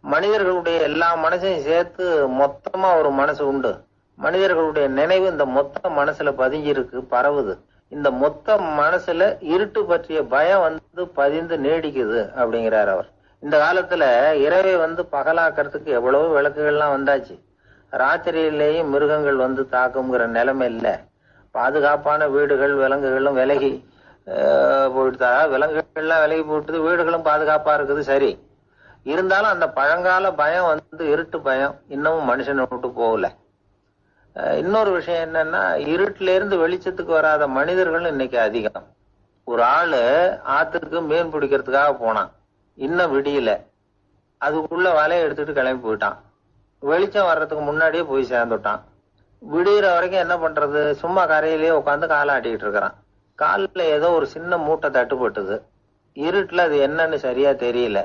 மனிதர்களுடைய எல்லா மனசையும் சேர்த்து மொத்தமா ஒரு மனசு உண்டு. மனிதர்களுடைய நினைவு இந்த மொத்த மனசுல பதிஞ்சிருக்கு, பரவுது. இந்த மொத்த மனசுல இருட்டு பற்றிய பயம் பதிந்து நீடிக்குது அப்படிங்கிறார் அவர். இந்த காலத்துல இரவை பகலாக்கிறதுக்கு எவ்வளவு விளக்குகள்லாம் வந்தாச்சு. ராத்திரியிலேயும் மிருகங்கள் தாக்குங்கிற நிலைமை இல்ல. பாதுகாப்பான வீடுகள் விலங்குகளும் விலகி போயிட்டு, விலங்குகள்லாம் விலகி போயிட்டு, வீடுகளும் பாதுகாப்பா இருக்குது. சரி, இருந்தாலும் அந்த பழங்கால பயம் இருட்டு பயம் இன்னமும் மனுஷனை விட்டு போகல. இன்னொரு விஷயம் என்னன்னா, இருட்டுல இருந்து வெளிச்சத்துக்கு வராத மனிதர்கள் இன்னைக்கு அதிகம். ஒரு ஆளு ஆத்துக்கு மீன் பிடிக்கிறதுக்காக போனான், இன்னும் விடியல. அதுக்குள்ள வலையை எடுத்துட்டு கிளம்பி போயிட்டான். வெளிச்சம் வர்றதுக்கு முன்னாடியே போய் சேர்ந்துட்டான். விடிகிற வரைக்கும் என்ன பண்றது, சும்மா கரையிலேயே உட்காந்து காலாட்டிட்டு இருக்கிறான். காலில் ஏதோ ஒரு சின்ன மூட்டை தட்டுப்பட்டுது. இருட்டுல அது என்னன்னு சரியா தெரியல.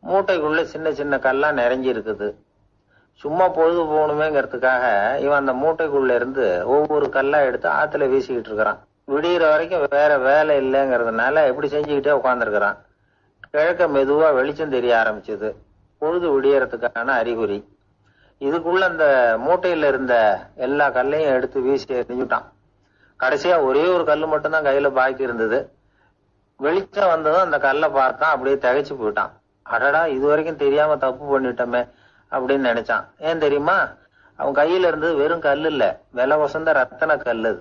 மூட்டைக்குள்ள சின்ன சின்ன கல்லா நிறைஞ்சி இருக்குது. சும்மா பொழுது போகணுமேங்கிறதுக்காக இவன் அந்த மூட்டைக்குள்ள இருந்து ஒவ்வொரு கல்லா எடுத்து ஆத்துல வீசிக்கிட்டு இருக்கிறான். விடிகிற வரைக்கும் வேற வேலை இல்லைங்கிறதுனால இப்படி செஞ்சுக்கிட்டே உட்காந்துருக்கிறான். கிழக்க மெதுவா வெளிச்சம் தெரிய ஆரம்பிச்சது. பொழுது விடியறதுக்கான அறிகுறி. இதுக்குள்ள அந்த மூட்டையில இருந்த எல்லா கல்லையும் எடுத்து வீசி எரிஞ்சுட்டான். கடைசியா ஒரே ஒரு கல்லு மட்டும்தான் கையில பாக்கி இருந்தது. வெளிச்சம் வந்ததும் அந்த கல்லை பார்த்தான், அப்படியே திகைச்சு போயிட்டான். அடடா, இது வரைக்கும் தெரியாம தப்பு பண்ணிட்டோமே அப்படின்னு நினைச்சான். ஏன் தெரியுமா, அவன் கையில இருந்தது வெறும் கல்லு இல்ல, விலை வசந்த ரத்தன கல்லு.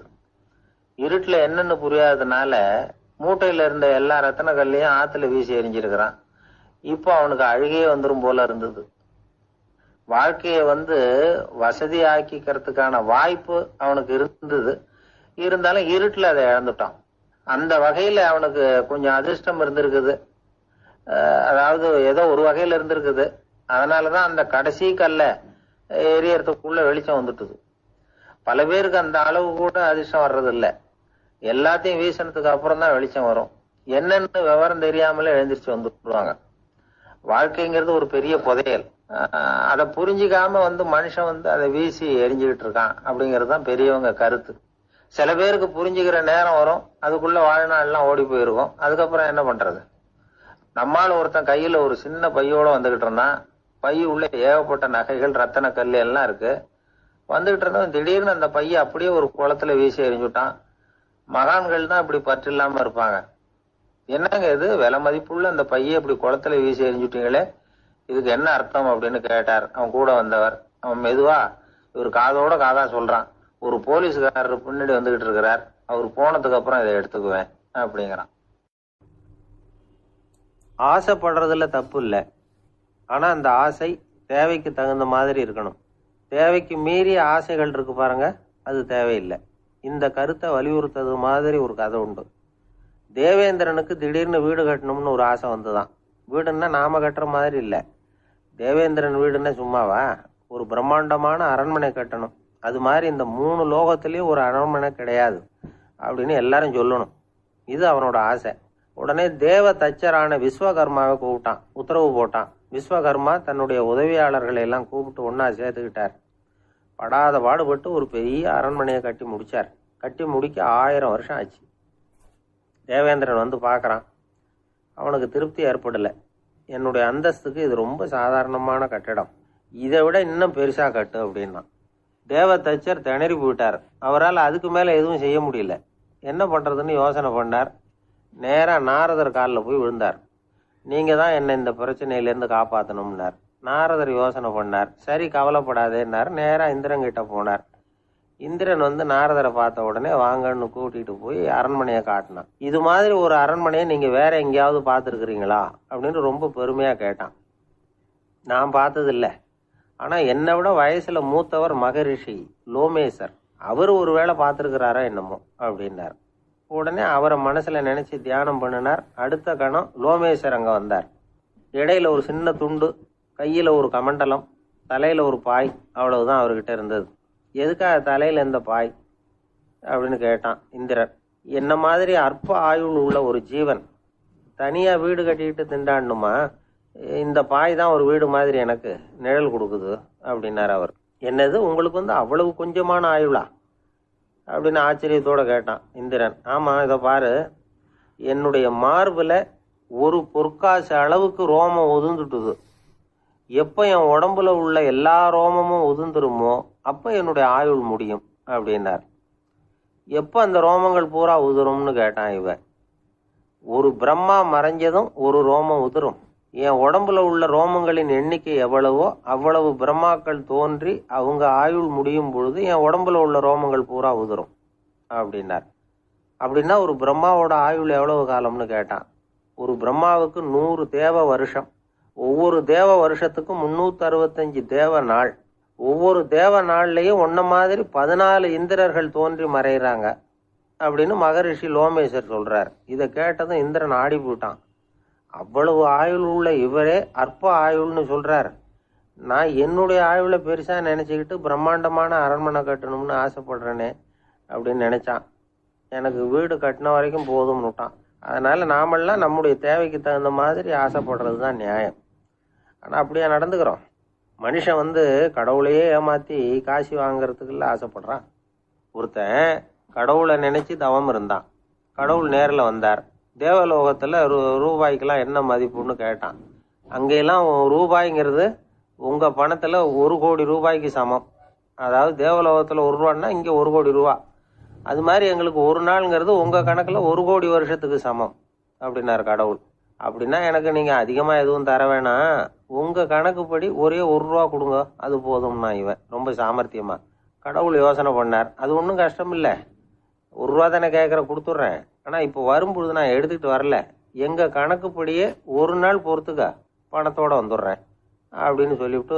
இருட்டுல என்னன்னு புரியாததுனால மூட்டையில இருந்த எல்லா ரத்தன கல்லையும் ஆத்துல வீசி எரிஞ்சிருக்கிறான். இப்போ அவனுக்கு அழுகையே வந்துரும் போல இருந்தது. வாழ்க்கைய வசதி ஆக்கிக்கிறதுக்கான வாய்ப்பு அவனுக்கு இருந்தது. இருந்தாலும் இருட்டுல அதை இழந்துட்டான். அந்த வகையில அவனுக்கு கொஞ்சம் அதிர்ஷ்டம் இருந்திருக்குது. அதாவது ஏதோ ஒரு வகையில இருந்திருக்குது. அதனாலதான் அந்த கடைசி கல்ல எரியறதுக்குள்ள வெளிச்சம் வந்துட்டுது. பல பேருக்கு அந்த அளவு கூட அதிர்ஷ்டம் வர்றது இல்ல. எல்லாத்தையும் வீசினதுக்கு அப்புறம் தான் வெளிச்சம் வரும். என்னன்னு விவரம் தெரியாமலே எழுந்திரிச்சு வந்துடுவாங்க. வாழ்க்கைங்கிறது ஒரு பெரிய புதையல். அதை புரிஞ்சிக்காம மனுஷன் அதை வீசி எரிஞ்சுக்கிட்டு இருக்கான் அப்படிங்கிறது தான் பெரியவங்க கருத்து. சில பேருக்கு புரிஞ்சுக்கிற நேரம் வரும், அதுக்குள்ள வாழ்நாள் எல்லாம் ஓடி போயிருக்கும். அதுக்கப்புறம் என்ன பண்றது? நம்மால் ஒருத்தன் கையில ஒரு சின்ன பையோட வந்துகிட்டு இருந்தான். பை உள்ள ஏகப்பட்ட நகைகள் ரத்தன கல் எல்லாம் இருக்கு. வந்துகிட்டு இருந்தவன் திடீர்னு அந்த பைய அப்படியே ஒரு குளத்துல வீசி எறிஞ்சுட்டான். மகான்கள் தான் இப்படி பற்று இல்லாம இருப்பாங்க. என்னங்க இது விலை மதிப்புள்ள அந்த பையை இப்படி குளத்துல வீசி எறிஞ்சுட்டீங்களே, இதுக்கு என்ன அர்த்தம் அப்படின்னு கேட்டார் அவன் கூட வந்தவர். அவன் மெதுவா இவர் காதோட காதா சொல்றான், ஒரு போலீஸ்காரர் பின்னாடி வந்துகிட்டு இருக்கிறார், அவர் போனதுக்கு அப்புறம் இதை எடுத்துக்குவேன் அப்படிங்கிறான். ஆசைப்படுறதுல தப்பு இல்லை, ஆனா அந்த ஆசை தேவைக்கு தகுந்த மாதிரி இருக்கணும். தேவைக்கு மீறிய ஆசைகள் இருக்கு பாருங்க, அது தேவையில்லை. இந்த கருத்தை வலியுறுத்தது மாதிரி ஒரு கதை உண்டு. தேவேந்திரனுக்கு திடீர்னு வீடு கட்டணும்னு ஒரு ஆசை வந்துதான். வீடுன்னா நாம கட்டுற மாதிரி இல்லை. தேவேந்திரன் வீடுன்னா சும்மாவா, ஒரு பிரம்மாண்டமான அரண்மனை கட்டணும். அது மாதிரி இந்த 3 லோகத்திலயும் ஒரு அரண்மனை கிடையாது அப்படின்னு எல்லாரும் சொல்லணும். இது அவனோட ஆசை. உடனே தேவ தச்சரான விஸ்வகர்மாவை கூப்பிட்டான், உத்தரவு போட்டான். விஸ்வகர்மா தன்னுடைய உதவியாளர்களை எல்லாம் கூப்பிட்டு ஒன்னா சேர்த்துக்கிட்டார். படாத பாடுபட்டு ஒரு பெரிய அரண்மனையை கட்டி முடிச்சார். கட்டி முடிக்க 1000 வருஷம் ஆச்சு. தேவேந்திரன் வந்து பார்க்குறான். அவனுக்கு திருப்தி ஏற்படலை. என்னுடைய அந்தஸ்துக்கு இது ரொம்ப சாதாரணமான கட்டிடம், இதை விட இன்னும் பெருசா கட்டு அப்படின்னா. தேவ தச்சர் திணறி போயிட்டார். அவரால் அதுக்கு மேலே எதுவும் செய்ய முடியல. என்ன பண்ணுறதுன்னு யோசனை பண்ணார். நேராக நாரதர் காலில் போய் விழுந்தார். நீங்கள் தான் என்னை இந்த பிரச்சனையிலேருந்து காப்பாற்றணும்னார். நாரதர் யோசனை பண்ணார். சரி கவலைப்படாதேன்னார். நேராக இந்திரன் கிட்ட போனார். இந்திரன் வந்து நாரதரை பார்த்த உடனே வாங்கன்னு கூட்டிகிட்டு போய் அரண்மனையை காட்டினான். இது மாதிரி ஒரு அரண்மனையை நீங்கள் வேற எங்கேயாவது பார்த்துருக்குறீங்களா அப்படின்னு ரொம்ப பெருமையாக கேட்டான். நான் பார்த்ததில்ல, ஆனால் என்னை விட வயசில் மூத்தவர் மகரிஷி லோமேசர், அவர் ஒரு வேளை பார்த்துருக்கிறாரா என்னமோ அப்படின்னார். உடனே அவரை மனசில் நினச்சி தியானம் பண்ணினார். அடுத்த கணம் லோமேசர் அங்கே வந்தார். இடையில ஒரு சின்ன துண்டு, கையில் ஒரு கமண்டலம், தலையில் ஒரு பாய், அவ்வளவுதான் அவர்கிட்ட இருந்தது. எதுக்காக தலையில் இந்த பாய் அப்படின்னு கேட்டான் இந்திரன். என்ன மாதிரி அற்ப ஆயுள் உள்ள ஒரு ஜீவன் தனியாக வீடு கட்டிக்கிட்டு திண்டாடணுமா, இந்த பாய் தான் ஒரு வீடு மாதிரி எனக்கு நிழல் கொடுக்குது அப்படின்னார் அவர். என்னது, உங்களுக்கு வந்து அவ்வளவு கொஞ்சமான ஆயுளா அப்படின்னு ஆச்சரியத்தோடு கேட்டான் இந்திரன். ஆமாம், இதை பாரு, என்னுடைய மார்பில் ஒரு பொற்காசு அளவுக்கு ரோமம் உதிர்ந்துட்டுது. எப்போ என் உடம்புல உள்ள எல்லா ரோமமும் உதிர்ந்துருமோ அப்போ என்னுடைய ஆயுள் முடியும் அப்படின்னார். எப்போ அந்த ரோமங்கள் பூரா உதிரும்னு கேட்டான் இவன். ஒரு பிரம்மா மறைஞ்சதும் ஒரு ரோமம் உதிரும். என் உடம்புல உள்ள ரோமங்களின் எண்ணிக்கை எவ்வளவோ அவ்வளவு பிரம்மாக்கள் தோன்றி அவங்க ஆயுள் முடியும் பொழுது என் உடம்புல உள்ள ரோமங்கள் பூரா உதிரும் அப்படின்னார். அப்படின்னா ஒரு பிரம்மாவோட ஆயுள் எவ்வளவு காலம்னு கேட்டான். ஒரு பிரம்மாவுக்கு 100 தேவ வருஷம். ஒவ்வொரு தேவ வருஷத்துக்கும் 365 தேவ நாள். ஒவ்வொரு தேவ நாள்லையும் ஒன்ன மாதிரி 14 இந்திரர்கள் தோன்றி மறைகிறாங்க அப்படின்னு மகரிஷி லோமேசர் சொல்றார். இதை கேட்டதும் இந்திரன் ஆடி போட்டான். அவ்வளவு ஆயுள் உள்ள இவரே அற்ப ஆயுள்னு சொல்றார். நான் என்னுடைய ஆயுளை பெருசா நினைச்சுக்கிட்டு பிரம்மாண்டமான அரண்மனை கட்டணும்னு ஆசைப்படுறேனே அப்படின்னு நினைச்சான். எனக்கு வீடு கட்டின வரைக்கும் போதும்னு விட்டான். அதனால நாமெல்லாம் நம்முடைய தேவைக்கு தகுந்த மாதிரி ஆசைப்படுறது தான் நியாயம். ஆனால் அப்படியே நடந்துக்கிறோம். மனுஷன் வந்து கடவுளையே ஏமாத்தி காசு வாங்கறதுக்குள்ள ஆசைப்படுறான். ஒருத்தன் கடவுளை நினைச்சு தவம் இருந்தான். கடவுள் நேரில் வந்தார். தேவலோகத்தில் ரூபாய்க்கெல்லாம் என்ன மதிப்புன்னு கேட்டான். அங்கெல்லாம் ரூபாய்ங்கிறது உங்கள் பணத்தில் 1 கோடி ரூபாய்க்கு சமம். அதாவது தேவலோகத்தில் 1 ரூபான்னா இங்கே 1 கோடி ரூபா. அது மாதிரி எங்களுக்கு ஒரு நாளுங்கிறது உங்கள் கணக்கில் 1 கோடி வருஷத்துக்கு சமம் அப்படின்னாரு கடவுள். அப்படின்னா எனக்கு நீங்கள் அதிகமாக எதுவும் தர வேணாம், உங்கள் கணக்குப்படி ஒரே 1 ரூபா கொடுங்க, அது போதும்னா இவன் ரொம்ப சாமர்த்தியமா. கடவுள் யோசனை பண்ணார். அது ஒன்றும் கஷ்டம் இல்லை, 1 ரூபா தானே கேட்குற, கொடுத்துட்றேன். ஆனால் இப்போ வரும்பொழுது நான் எடுத்துக்கிட்டு வரல, எங்கள் கணக்குப்படியே 1 நாள் பொறுத்துக்க பணத்தோடு வந்துடுறேன் அப்படின்னு சொல்லிவிட்டு